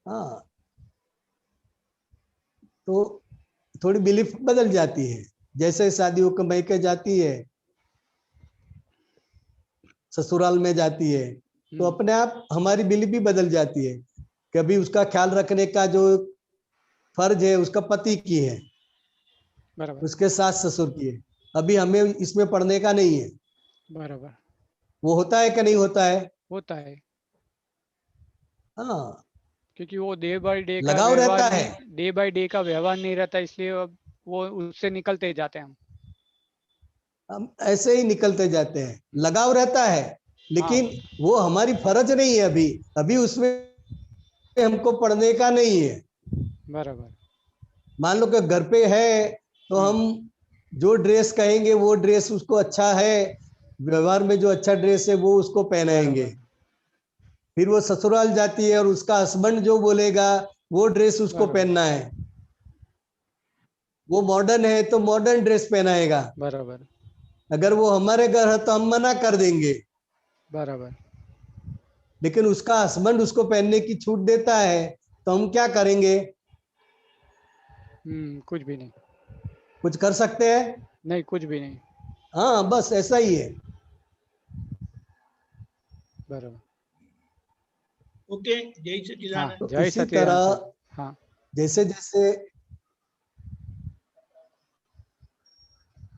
हाँ, तो थोड़ी बिलीफ बदल जाती है। जैसे शादी होकर मायके जाती है, ससुराल में जाती है, तो अपने आप हमारी बिलीफ भी बदल जाती है। कभी उसका ख्याल रखने का जो फर्ज है उसका पति की है, बराबर। उसके सास ससुर की है। अभी हमें इसमें पढ़ने का नहीं है। बराबर। वो होता है कि नहीं होता है? होता है। हाँ, क्योंकि वो डे बाय डे का लगाव व्यवहार रहता है। नहीं, डे बाय डे का व्यवहार नहीं रहता, इसलिए वो उससे निकलते जाते हैं हम ऐसे ही निकलते जाते हैं। लगाव रहता है, लेकिन वो हमारी फर्ज नहीं है। अभी उसमें हमको पढ़ने का नहीं है। बराबर। मान लो कि घर पे है तो हम जो ड्रेस कहेंगे वो ड्रेस उसको अच्छा है, व्यवहार में जो अच्छा ड्रेस है वो उसको पहनाएंगे। फिर वो ससुराल जाती है और उसका हस्बैंड जो बोलेगा वो ड्रेस उसको पहनना है। वो मॉडर्न है तो मॉडर्न ड्रेस पहनाएगा। बराबर। अगर वो हमारे घर है तो हम मना कर देंगे। बराबर। लेकिन उसका हस्बैंड उसको पहनने की छूट देता है तो हम क्या करेंगे? कुछ भी नहीं। कुछ कर सकते हैं? नहीं, कुछ भी नहीं। हाँ, बस ऐसा ही है। बराबर। ओके, जय सच्चिदानंद। तो जय इसी सच्चिदानंद तरह साहब। हाँ जैसे जैसे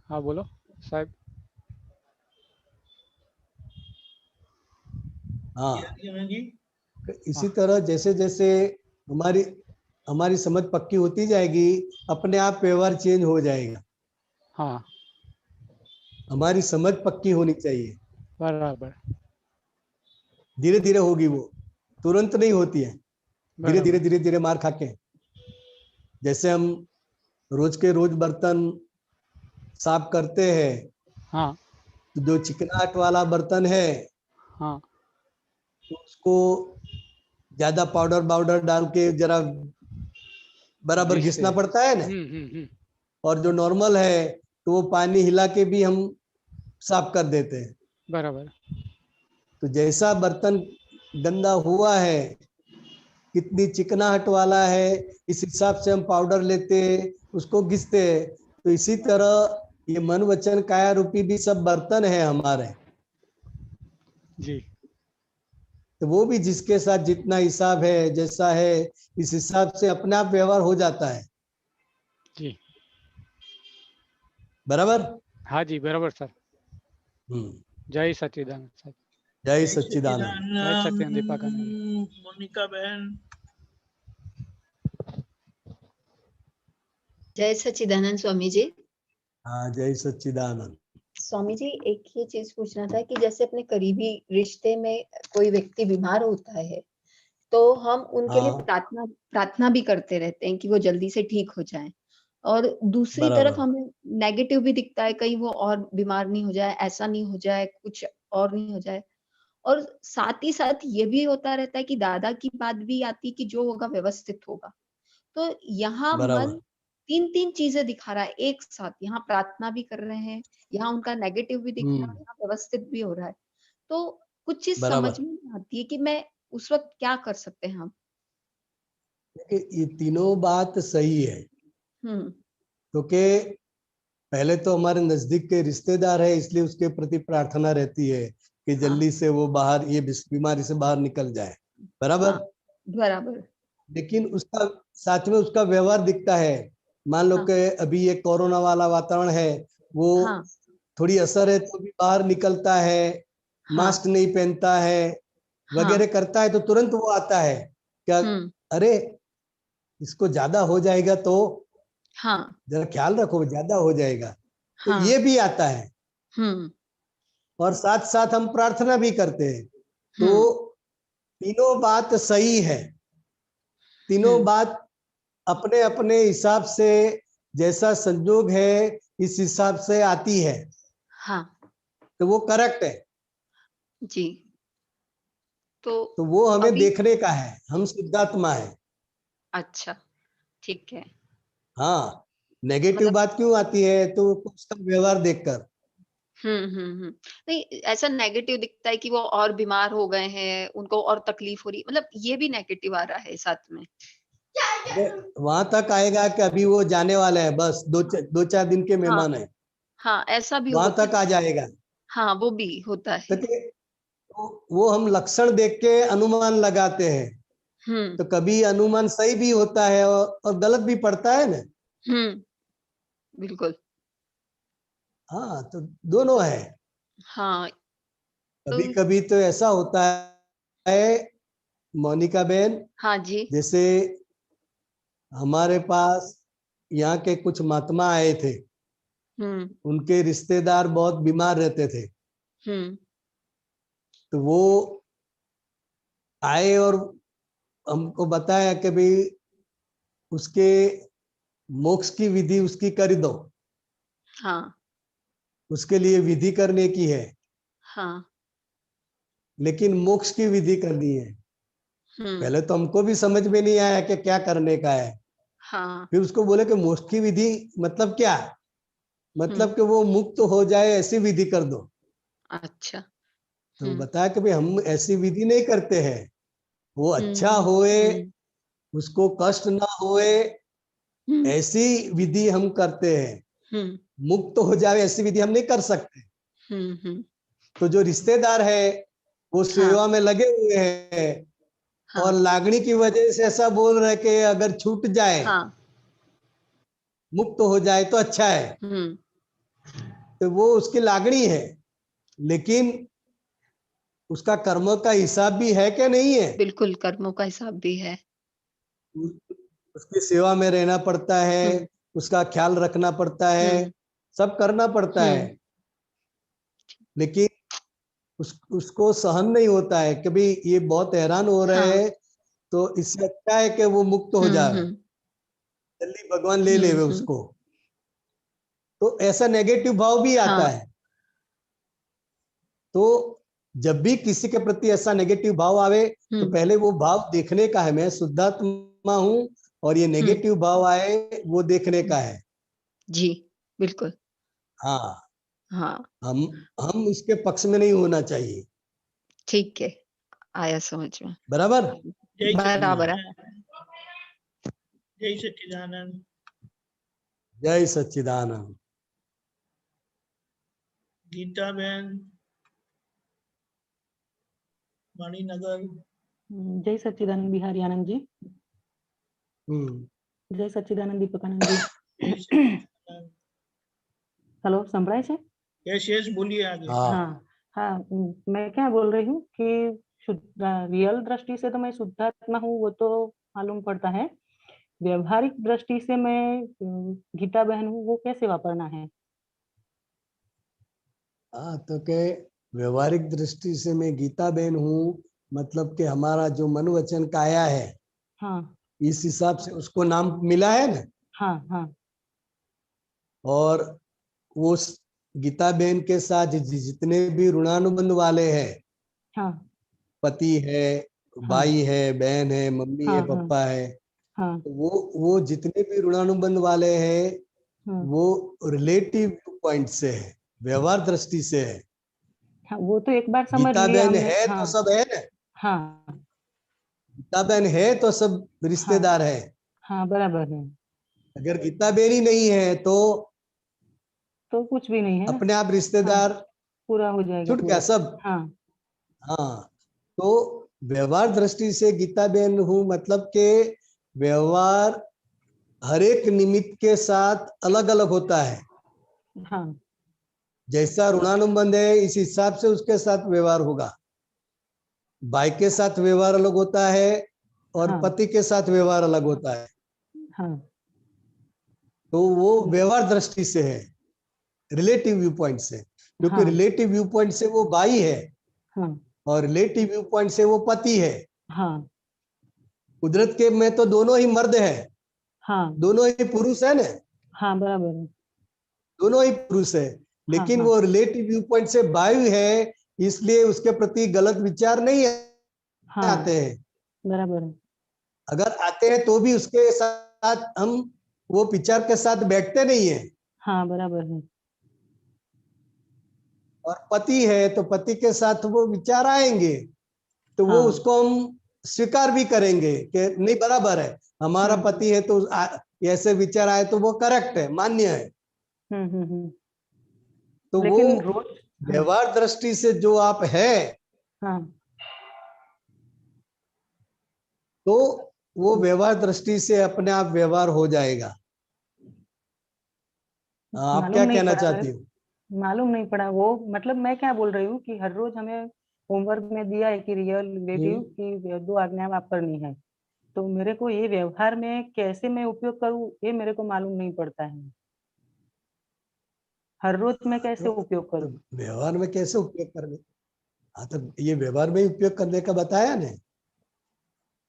हाँ, बोलो साहब। हाँ, जी। इसी तरह जैसे जैसे हमारी हमारी समझ पक्की होती जाएगी, अपने आप व्यवहार चेंज हो जाएगा। हाँ, हमारी समझ पक्की होनी चाहिए। बराबर। धीरे धीरे होगी, वो तुरंत नहीं होती है। धीरे धीरे धीरे धीरे मार खा के। जैसे हम रोज के रोज बर्तन साफ करते हैं, हाँ तो जो चिकनाहट वाला बर्तन है हाँ। तो उसको ज्यादा पाउडर डाल के जरा बराबर घिसना पड़ता है ना। और जो नॉर्मल है तो वो पानी हिला के भी हम साफ कर देते हैं। बराबर। तो जैसा बर्तन गंदा हुआ है, कितनी चिकनाहट वाला है, इस हिसाब से हम पाउडर लेते हैं, उसको घिसते हैं। तो इसी तरह ये मन वचन काया रूपी भी सब बर्तन है हमारे जी। तो वो भी जिसके साथ जितना हिसाब है, जैसा है, इस हिसाब से अपने आप व्यवहार हो जाता है। जी। बराबर? हाँ जी, बराबर सर। जय सच्चिदानंद सर। जय सच्चिदानंद। जय सच्चिदानंद दीपक। मोनिका बहन। जय सच्चिदानंद स्वामी जी। हाँ, जय सच्चिदानंद। स्वामी जी, एक ही चीज पूछना था कि जैसे अपने करीबी रिश्ते में कोई व्यक्ति बीमार होता है तो हम उनके लिए प्रार्थना भी करते रहते हैं कि वो जल्दी से ठीक हो जाए, और दूसरी तरफ हमें नेगेटिव भी दिखता है, कहीं वो और बीमार नहीं हो जाए, ऐसा नहीं हो जाए, कुछ और नहीं हो जाए। और साथ ही साथ ये भी होता रहता है कि दादा की बात भी आती है कि जो होगा व्यवस्थित होगा। तो यहाँ मन तीन चीजें दिखा रहा है एक साथ। यहाँ प्रार्थना भी कर रहे हैं, यहाँ उनका नेगेटिव भी दिख रहा है, यहाँ व्यवस्थित भी हो रहा है। तो कुछ चीज समझ में नहीं आती है कि मैं उस वक्त क्या कर सकते हैं हम। ये तीनों बात सही है, क्योंकि पहले तो हमारे नजदीक के रिश्तेदार है, इसलिए उसके प्रति प्रार्थना रहती है कि जल्दी से वो बाहर ये बीमारी से बाहर निकल जाए, बराबर। बराबर। लेकिन उसका साथ में उसका व्यवहार दिखता है। मान लो कि अभी ये कोरोना वाला वातावरण है, वो थोड़ी असर है तो भी बाहर निकलता है, मास्क नहीं पहनता है वगैरह करता है, तो तुरंत वो आता है क्या, अरे इसको ज्यादा हो जाएगा तो जरा ख्याल रखो, ज्यादा हो जाएगा, तो ये भी आता है। और साथ साथ हम प्रार्थना भी करते हैं। तो तीनों बात सही है, तीनों बात अपने अपने हिसाब से जैसा संजोग है इस हिसाब से आती है। तो वो करेक्ट है जी। तो वो हमें देखने का है, हम शुद्धात्मा है। अच्छा, ठीक है। हाँ, नेगेटिव बात क्यों आती है, तो उसका व्यवहार देखकर। नहीं, ऐसा नेगेटिव दिखता है कि वो और बीमार हो गए हैं, उनको और तकलीफ हो रही, मतलब ये भी नेगेटिव आ रहा है साथ में। वहां तक आएगा कि अभी वो जाने वाले हैं, बस दो चार दिन के मेहमान है। ऐसा भी वहां होता तक आ जाएगा। हाँ, वो भी होता है। तो वो हम लक्षण देख के अनुमान लगाते हैं। तो कभी अनुमान सही भी होता है और गलत भी पड़ता है ना। बिल्कुल। हाँ, तो दोनों है। हाँ, कभी कभी तो ऐसा होता है मोनिका बहन, हाँ जी, जैसे हमारे पास यहाँ के कुछ महात्मा आए थे, उनके रिश्तेदार बहुत बीमार रहते थे। तो वो आए और हमको बताया कि भाई उसके मोक्ष की विधि उसकी कर दो। उसके लिए विधि करने की है, लेकिन मोक्ष की विधि करनी है। पहले तो हमको भी समझ में नहीं आया कि क्या करने का है। फिर उसको बोले कि मोक्ष की विधि मतलब क्या, मतलब कि वो मुक्त हो जाए ऐसी विधि कर दो। अच्छा। तो बताया कि भाई हम ऐसी विधि नहीं करते हैं, वो अच्छा होए, उसको कष्ट ना होए, ऐसी विधि हम करते हैं। मुक्त हो जाए ऐसी विधि हम नहीं कर सकते। तो जो रिश्तेदार है वो सेवा में लगे हुए हैं, और लागणी की वजह से ऐसा बोल रहे कि अगर छूट जाए, मुक्त हो जाए तो अच्छा है। तो वो उसकी लागणी है, लेकिन उसका कर्मों का हिसाब भी है क्या नहीं है। बिल्कुल, कर्मों का हिसाब भी है। उसकी सेवा में रहना पड़ता है, उसका ख्याल रखना पड़ता है, सब करना पड़ता है। लेकिन उसको सहन नहीं होता है, कभी ये बहुत हैरान हो रहे हैं, तो इससे अच्छा है कि वो मुक्त हो जाए, जल्दी भगवान ले लेवे उसको। तो ऐसा नेगेटिव भाव भी आता है। तो जब भी किसी के प्रति ऐसा नेगेटिव भाव आवे, तो पहले वो भाव देखने का है, मैं शुद्धात्मा हूं और ये नेगेटिव भाव आए वो देखने का है। जी, बिल्कुल। हाँ, हम उसके पक्ष में नहीं होना चाहिए। ठीक है, आया समझ में। बराबर, बराबर। जय सच्चिदानंद। जय सच्चिदानंद। गीता बहन, मणिनगर। जय सच्चिदानंद बिहारी आनंद जी। जय सच्चिदानंद दीपकानंद जी। हेलो, संभળાય છે? यस बोलिए आगे। हाँ, मैं क्या बोल रही हूँ कि रियल दृष्टि से तो मैं शुद्धात्मा हूँ, वो तो मालूम पड़ता है। व्यवहारिक दृष्टि से मैं गीता बहन हूँ, वो कैसे वापरना है? तो के व्यवहारिक दृष्टि से मैं गीता बहन हूँ, मतलब कि हमारा जो मन वचन काया है, इस हिसाब से उसको नाम मिला है ना। और वो गीता बहन के साथ जितने भी ऋणानुबंध वाले हैं, पति है, भाई है, बहन है, मम्मी है, पापा है, तो वो जितने भी ऋणानुबंध वाले हैं, वो रिलेटिव पॉइंट से है, व्यवहार दृष्टि से है। वो तो एक बार समझ गीता लिया बहन हमने। है तो सब है ना। गीता बहन है तो सब रिश्तेदार है। हाँ बराबर है। अगर गीता बहन ही नहीं है तो कुछ भी नहीं है ना, अपने आप रिश्तेदार पूरा हो जाएगा छूट पूरा। गया सब। हाँ हाँ, तो व्यवहार दृष्टि से गीता बहन हूँ, मतलब के व्यवहार हर एक निमित्त के साथ अलग अलग होता है। हाँ जैसा ऋणानुबंध है इस हिसाब से उसके साथ व्यवहार होगा। भाई के साथ व्यवहार अलग होता है और हाँ पति के साथ व्यवहार अलग होता है। हाँ तो वो व्यवहार दृष्टि से है, रिलेटिव व्यू पॉइंट से, क्योंकि हाँ रिलेटिव व्यू पॉइंट से वो भाई है हाँ और रिलेटिव व्यू पॉइंट से वो पति है। हाँ कुदरत के में तो दोनों ही मर्द है, हाँ दोनों ही पुरुष है ना, हाँ बराबर है। दोनों ही पुरुष है, हाँ लेकिन हाँ वो रिलेटिव व्यू पॉइंट से वायु है, इसलिए उसके प्रति गलत विचार नहीं हाँ आते हैं। बराबर है। अगर आते हैं तो भी उसके साथ हम वो विचार के साथ बैठते नहीं है। हाँ बराबर है। और पति है तो पति के साथ वो विचार आएंगे, तो वो हाँ उसको हम स्वीकार भी करेंगे कि नहीं बराबर है, हमारा पति है तो ऐसे विचार आए तो वो करेक्ट है, मान्य है। तो वो लेकिन रोज व्यवहार दृष्टि से जो आप है हाँ तो वो व्यवहार दृष्टि से अपने आप व्यवहार हो जाएगा। आप मालूम क्या नहीं कहना पड़ा चाहती हो? मालूम नहीं पड़ा वो, मतलब मैं क्या बोल रही हूँ कि हर रोज हमें होमवर्क में दिया है कि रियल रिलेटिव की 2 आज्ञाएं आप करनी है, तो मेरे को ये व्यवहार में कैसे मैं उपयोग करूँ ये मेरे को मालूम नहीं पड़ता है। हर रोज मैं कैसे तो उपयोग करूँ? व्यवहार में कैसे उपयोग करने? हाँ, तो ये व्यवहार में उपयोग करने का बताया ने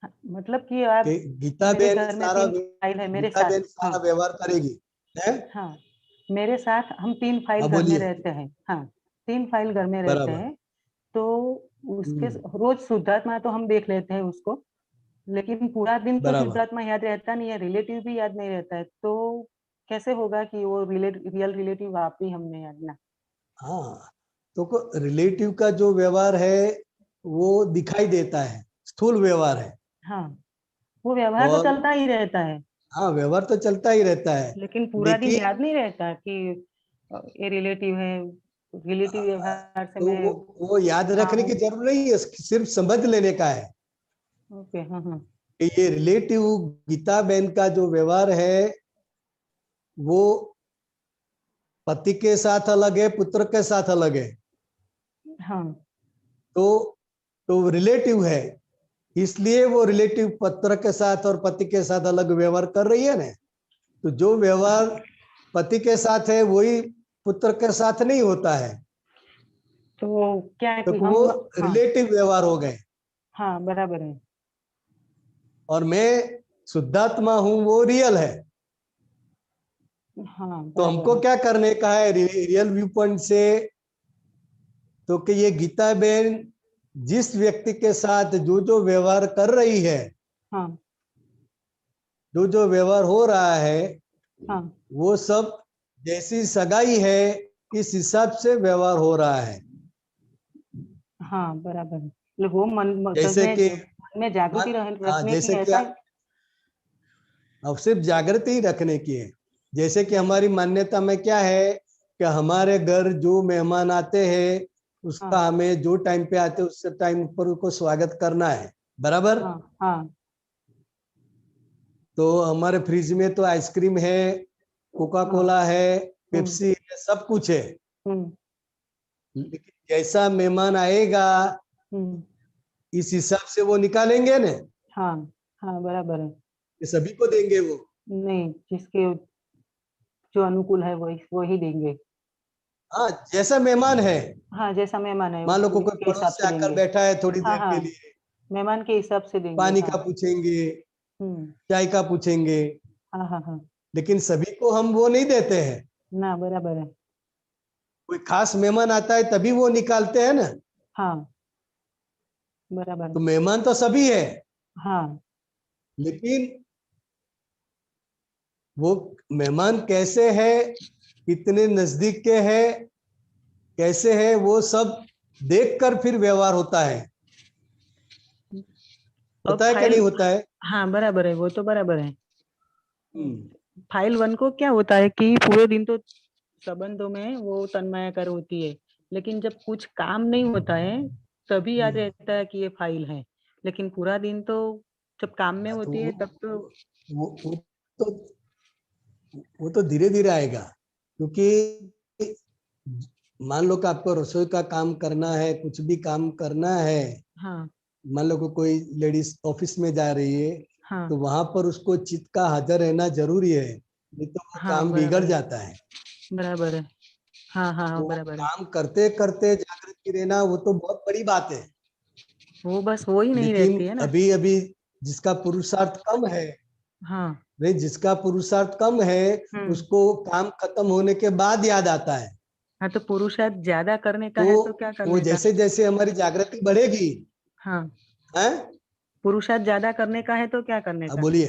मतलब कि आप कि गीता मेरे बहन घर में सारा 3 फाइल है मेरे गीता साथ। बहन हाँ सारा व्यवहार करेगी है। हाँ मेरे साथ हम 3 फाइल हाँ घर में बोलिए। रहते हैं। हाँ 3 फाइल घर में रहते बराबर। हैं, तो उसके रोज शुद्धात्मा तो हम देख लेते हैं उसको, लेकिन पूरा दिन तो बराबर। शुद्धात्मा याद रहता नहीं है, रिलेटिव भी याद नहीं रहता है, तो कैसे होगा कि वो रियल रिलेटिव आप ही हमने याद ना? हाँ, तो रिलेटिव का जो व्यवहार है वो दिखाई देता है, स्थूल व्यवहार है। हाँ वो व्यवहार तो और चलता ही रहता है, हाँ, व्यवहार तो चलता ही रहता है, लेकिन पूरा दिन लेकिन याद नहीं रहता कि ये रिलेटिव है। रिलेटिव व्यवहार से तो मैं वो याद हाँ रखने की हूँ। जरूरत नहीं है, सिर्फ समझ लेने का है ओके हाँ हाँ कि ये रिलेटिव गीता बहन का जो व्यवहार है वो पति के साथ अलग है, पुत्र के साथ अलग है। हाँ तो रिलेटिव है, इसलिए वो रिलेटिव पुत्र के साथ और पति के साथ अलग व्यवहार कर रही है ना। तो जो व्यवहार पति के साथ है वही पुत्र के साथ नहीं होता है, तो क्या है तो कि वो हम हाँ रिलेटिव व्यवहार हो गए। हाँ बराबर है। और मैं शुद्धात्मा हूं वो रियल है। हाँ तो बराबर हमको है। क्या करने का है रियल व्यू पॉइंट से, तो कि ये गीता बहन जिस व्यक्ति के साथ जो जो व्यवहार कर रही है, हाँ जो जो व्यवहार हो रहा है, हाँ वो सब जैसी सगाई है इस हिसाब से व्यवहार हो रहा है। हाँ बराबर है। मतलब वो जैसे कि मन में जागृति हाँ, रखने की जैसे कि ऐसा। अब सिर्फ जागृति ही रखने की है। जैसे कि हमारी मान्यता में क्या है कि हमारे घर जो मेहमान आते हैं उसका हाँ हमें जो टाइम पे आते हैं उस टाइम पर उनको स्वागत करना है, बराबर। हाँ हाँ तो हमारे फ्रिज में तो आइसक्रीम है, कोका हाँ कोला है, पेप्सी है, सब कुछ है। हम्म लेकिन जैसा मेहमान आएगा हम्म इस हिसाब से वो निकालेंगे ना, हाँ हाँ बराबर है। कि सभी को देंगे वो। नहीं, जिसके जो अनुकूल है वही देंगे। हाँ, जैसा मेहमान है, हाँ जैसा मेहमान है मान लो कोई उसके हिसाब पड़ोस से से आकर देंगे। बैठा है थोड़ी हाँ देर हाँ के लिए, मेहमान के हिसाब से देंगे। पानी हाँ का पूछेंगे, हम्म चाय का पूछेंगे, हाँ हाँ हाँ लेकिन सभी को हम वो नहीं देते हैं। ना बराबर है। कोई खास मेहमान आता है तभी वो निकालते हैं ना। हाँ बराबर तो है। मेहमान तो सभी है, हाँ लेकिन वो मेहमान कैसे है, कितने नजदीक के है, कैसे है, वो सब देखकर फिर व्यवहार होता है। होता है कि नहीं होता है? हाँ बराबर है, वो तो बराबर है। हम्म। फाइल 1 को क्या होता है कि पूरे दिन तो संबंधों में वो तन्मयाकार होती है, लेकिन जब कुछ काम नहीं होता है तभी याद रहता है कि ये फाइल है, लेकिन पूरा दिन तो जब काम में हाँ, तो होती है तब तो वो तो धीरे धीरे आएगा, क्योंकि मान लो कि आपको रसोई का काम करना है, कुछ भी काम करना है, हाँ मान लो कि कोई लेडीज ऑफिस में जा रही है, हाँ तो वहां पर उसको चित्त का हाजिर रहना जरूरी है, नहीं तो वो हाँ काम बिगड़ जाता है। बराबर है। हाँ हाँ तो बराबर है। काम करते करते जागृति रहना वो तो बहुत बड़ी बात है, वो बस वो ही नहीं लेकिन रहती है ना। अभी अभी जिसका पुरुषार्थ कम है, हाँ नहीं जिसका पुरुषार्थ कम है उसको काम खत्म होने के बाद याद आता है। हाँ तो पुरुषार्थ ज्यादा करने का तो है तो क्या वो करने का? जैसे जैसे हमारी जागृति बढ़ेगी, हाँ हैं? पुरुषार्थ ज्यादा करने का है तो क्या करने अब का? बोलिए।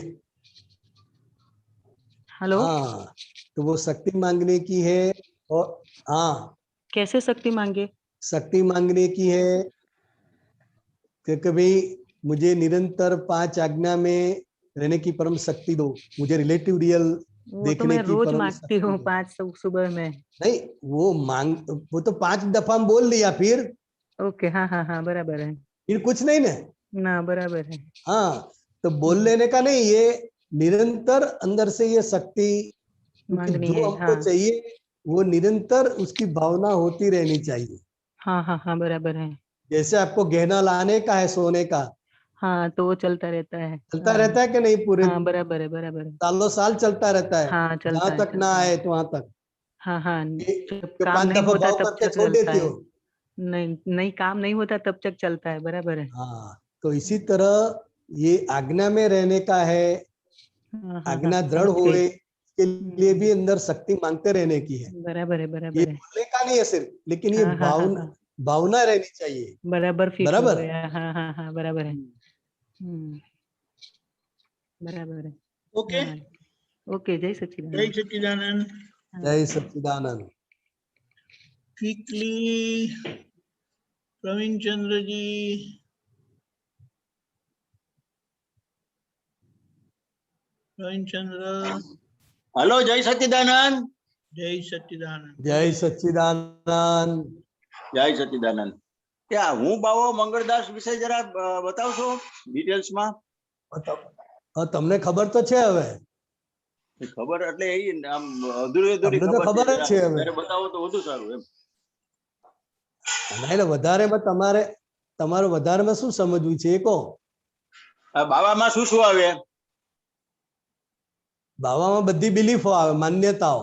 हेलो, हाँ, तो वो शक्ति मांगने की है, और हाँ कैसे शक्ति मांगे? शक्ति मांगने की है कि कभी मुझे निरंतर 5 आज्ञा में रहने की परम शक्ति दो, मुझे रिलेटिव रियल वो तो देखने मैं की रोज परम मांगती शक्ति हूँ दो। 5 सुबह में। नहीं, वो तो 5 दफा हम बोल लिया, फिर ओके हाँ हाँ हाँ बराबर है फिर कुछ नहीं ना। ना, बराबर है। हाँ, तो बोल लेने का नहीं, ये निरंतर अंदर से ये शक्ति, क्योंकि मांगनी जो है। हमको हाँ चाहिए वो निरंतर उसकी भावना होती रहनी चाहिए। हाँ हाँ हाँ बराबर है। जैसे आपको गहना लाने का है सोने का, हाँ तो वो चलता रहता है। चलता हाँ रहता है कि नहीं, पूरे हाँ बराबर है बराबर है। सालों साल चलता रहता है, हाँ जहां चलता है तक ना चलता है। आए तो वहां तक। हाँ हाँ कि जब कि काम 5 नहीं दफा होता भाव तब करके छोड़ चलता देती है। हो। नहीं नहीं काम नहीं होता तब तक चलता है, बराबर है। हाँ, तो इसी तरह ये आज्ञा में रहने का है, हाँ हाँ हाँ आज्ञा दृढ़ समझ गई। होए के लिए भी अंदर शक्ति मांगते रहने की है। बराबर है ये बराबर है। बोलने का नहीं है सिर्फ, लेकिन ये हाँ हाँ हाँ हाँ भावना रहनी चाहिए। बराबर फिट हो बराबर। गया। हाँ हाँ हाँ बराबर है। बराबर है। ओके, हाँ ओके, जय जय सच्चिदानंद। सच्चिदानंद। हाँ। जय सच्चिदानंद। क्विकली प्रवीण चंद्र जी, प्रवीण चंद्र। हेलो, जय सच्चिदानंद। जय सच्चिदानंद। जय सच्चिदानंद। जय सच्चिदानंद। क्या हूँ बाबा मंगलदास विषय जरा बतावशो डिटेल्स में? તમને ખબર તો છે હવે? ખબર એટલે એ આમ અધૂરી અધૂરી તમને તો ખબર છે, ખબર જ જરા છે હવે. ત્યારે બતાવો તો વધુ સારું એમ. ના એટલે વધારેમાં તમારે વધારેમાં શું સમજવું છે એ કહો. બાવામાં શું શું આવે? બાવામાં બધી બિલીફો આવે, માન્યતાઓ.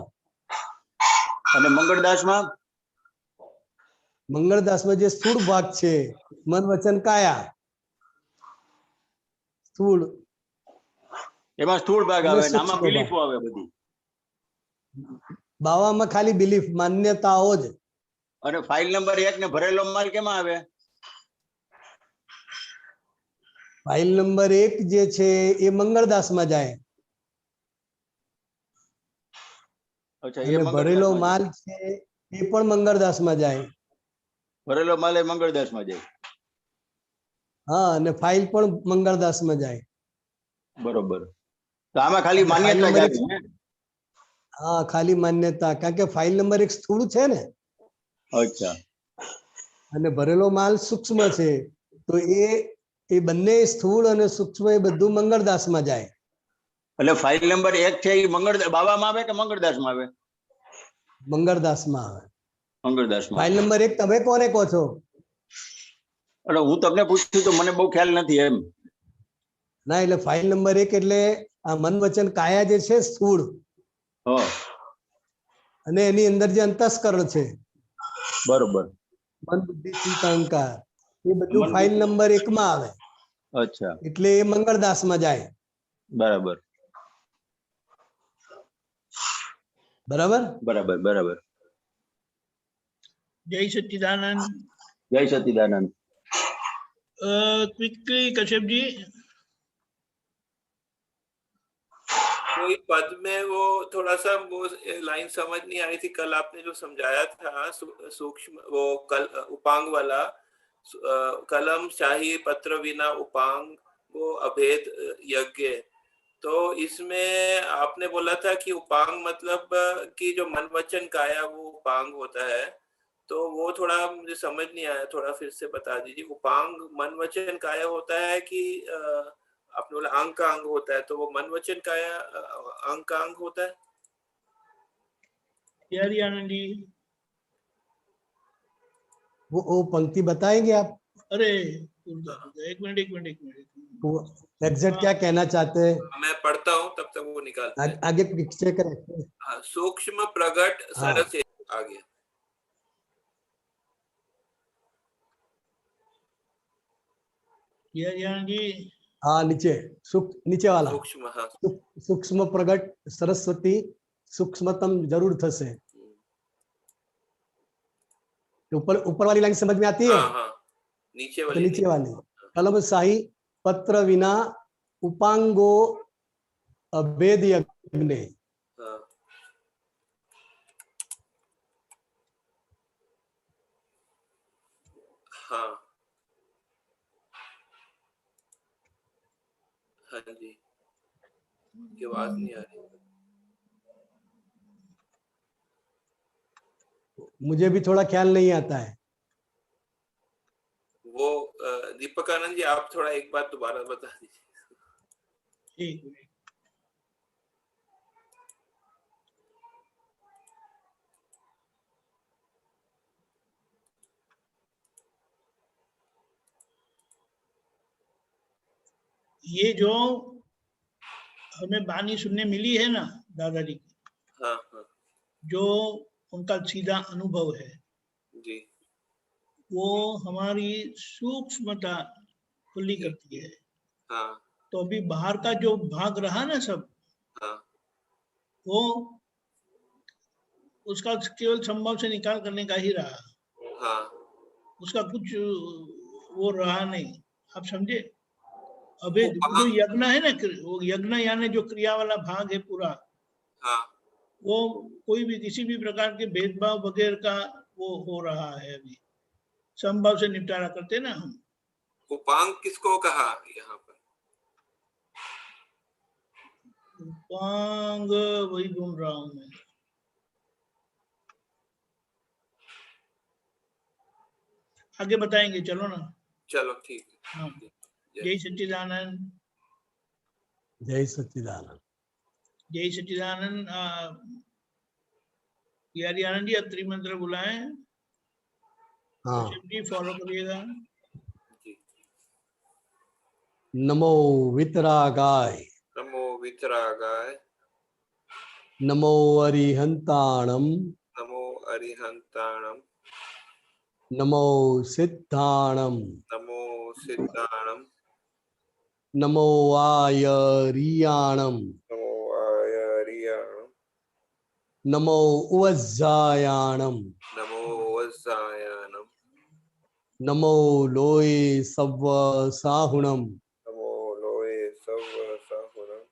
અને મંગળદાસમાં? મંગળદાસમાં જે સ્થૂળ ભાગ છે, મન વચન કાયા, સ્થૂળ, એમાં સ્થૂળ ભાગ અને આવે, આમાં સૂક્ષ્મ ભાગ. બિલીફો આવે બધી. બાવામાં ખાલી બિલીફ, માન્યતાઓ જ. અને ફાઇલ નંબર 1 ને ભરેલો માલ કેમાં આવે? ફાઇલ નંબર 1 જે છે એ મંગળદાસમાં જાય. અચ્છા, એ અને ભરેલો મંગળદાસમાં માલ છે એ પણ મંગળદાસમાં જાય. ભરેલો માલ એ મંગળદાસમાં જાય. હા, અને ફાઇલ પણ મંગળદાસમાં જાય. બરોબર. તો આમાં ખાલી ફાઇલ માન્યતા નંબર જ 1, આવે ને? હા ખાલી માન્યતા, કારણ કે ફાઇલ નંબર 1 સ્થૂળ છે ને, અચ્છા. અને ભરેલો માલ સૂક્ષ્મ છે, તો એ બંને સ્થૂળ અને સૂક્ષ્મ એ બધું મંગળદાસમાં જાય. એટલે ફાઇલ નંબર 1 છે એ બાવામાં આવે કે મંગળદાસમાં આવે? મંગળદાસમાં આવે. મંગળદાસમાં. ફાઇલ નંબર 1 તમે કોને કહો છો? એટલે હું તમને પૂછ્યું તો મને બહુ ખ્યાલ નથી એમ. ના, એટલે ફાઇલ નંબર 1 એટલે આ મન વચન કાયા જે છે સ્થૂળ, અને એની અંદર જે અંતસ્કરણ છે, બરોબર. મન બુદ્ધિ ચિત્ત અહંકાર, એ બધું ફાઇલ નંબર 1 માં આવે. અચ્છા, એટલે એ મંગળદાસમાં જાય. બરાબર બરાબર બરાબર બરાબર. जय सच्चिदानंद। जय सच्चिदानंद। क्विकली कश्यप जी। कोई पद में वो थोड़ा सा वो लाइन समझ नहीं आई थी, कल आपने जो समझाया था सूक्ष्म वो कल उपांग वाला, कलम शाही पत्र विना उपांग वो अभेद यज्ञ। तो इसमें आपने बोला था कि उपांग मतलब कि जो मन वचन काया वो उपांग होता है, तो वो थोड़ा मुझे समझ नहीं आया, थोड़ा फिर से बता दीजिए। उपांग मन वचन काया होता है कि आपने बोला अंग का अंग होता है, तो वो मन वचन काया अंग का अंग होता है? यारी आनंद जी, वो पंक्ति बताएंगे आप? अरे एक मिनट वो एग्जैक्ट क्या कहना चाहते हैं? मैं पढ़ता हूँ तब तक वो निकालते हैं। आगे पिक्चर करें। हाँ, सूक्ष्म प्रगट सरस आ गया। यारी आनंद जी, हाँ नीचे नीचे वाला सूक्ष्म, हाँ सूक्ष्म प्रगट सरस्वती सूक्ष्मतम जरूर थसे। ऊपर वाली लाइन समझ में आती है? हाँ, हाँ, नीचे तो वाली नीचे वाली कलम शाही पत्र विना उपांगो अभेद यज्ञ। हाँ, हाँ, हाँ जी, की आवाज नहीं आ रही। मुझे भी थोड़ा ख्याल नहीं आता है। वो दीपक आनंद जी, आप थोड़ा एक बार दोबारा बता दीजिए। ठीक। ये जो हमें वाणी सुनने मिली है ना दादाजी की, हाँ, हाँ जो उनका सीधा अनुभव है, जी, वो हमारी सूक्ष्मता खुली करती है। हाँ, तो अभी बाहर का जो भाग रहा ना सब, हाँ, वो उसका केवल संभव से निकाल करने का ही रहा, हाँ, उसका कुछ वो रहा नहीं। आप समझे? अबे जो यज्ञ है ना, वो यज्ञ यानी जो क्रिया वाला भाग है पूरा, हाँ, वो कोई भी किसी भी प्रकार के भेदभाव वगैरह का वो हो रहा है। अभी संभव से निपटारा करते ना हम। उपांग किसको कहा यहाँ पर? उपांग वही ढूंढ रहा हूं मैं। आगे बताएंगे, चलो ना। चलो ठीक है। हाँ, जय सच्चिदानंद। जय सच्चिदानंद। जय सच्चिदानंद। यारी आनंद जी, अत्री मंत्र बुलाएं। हाँ जी फॉलो करिएगा। नमो वितरागाय। नमो वितरागाय। नमो अरिहंताणम। नमो अरिहंताणम। नमो सिद्धाणम। नमो सिद्धाणम। नमो आयरियाणम। नमो आयरियाणम। नमो उवज्जायाणम। नमो वज्जायाणम। नमो लोये सव्व साहुणम। नमो लोये सव्व साहुणम।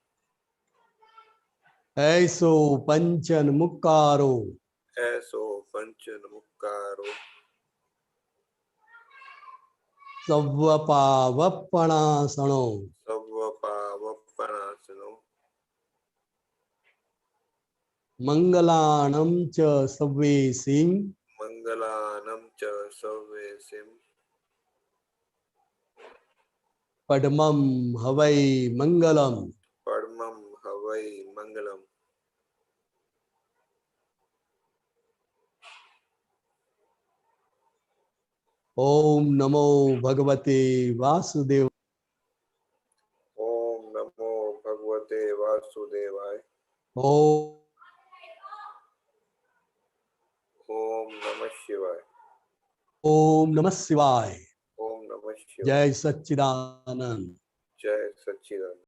ऐसो पंचन मुक्कारो। ऐसो पंचन मुक्कारो। सव्वपावप्पणासनो। सव्वपावप्पणासनो। मंगलाणं च सव्वेसिं। मंगलानं च सव्वेसिं। पद्मं हवै मंगलम्। परमं हवै मंगलम्। ओम नमो भगवते वासुदेव। ओम नमो भगवते वासुदेवाय। ओम नमः शिवाय। ओम नमः शिवाय। ओम नमः शिवाय। जय सच्चिदानंद। जय सच्चिदानंद।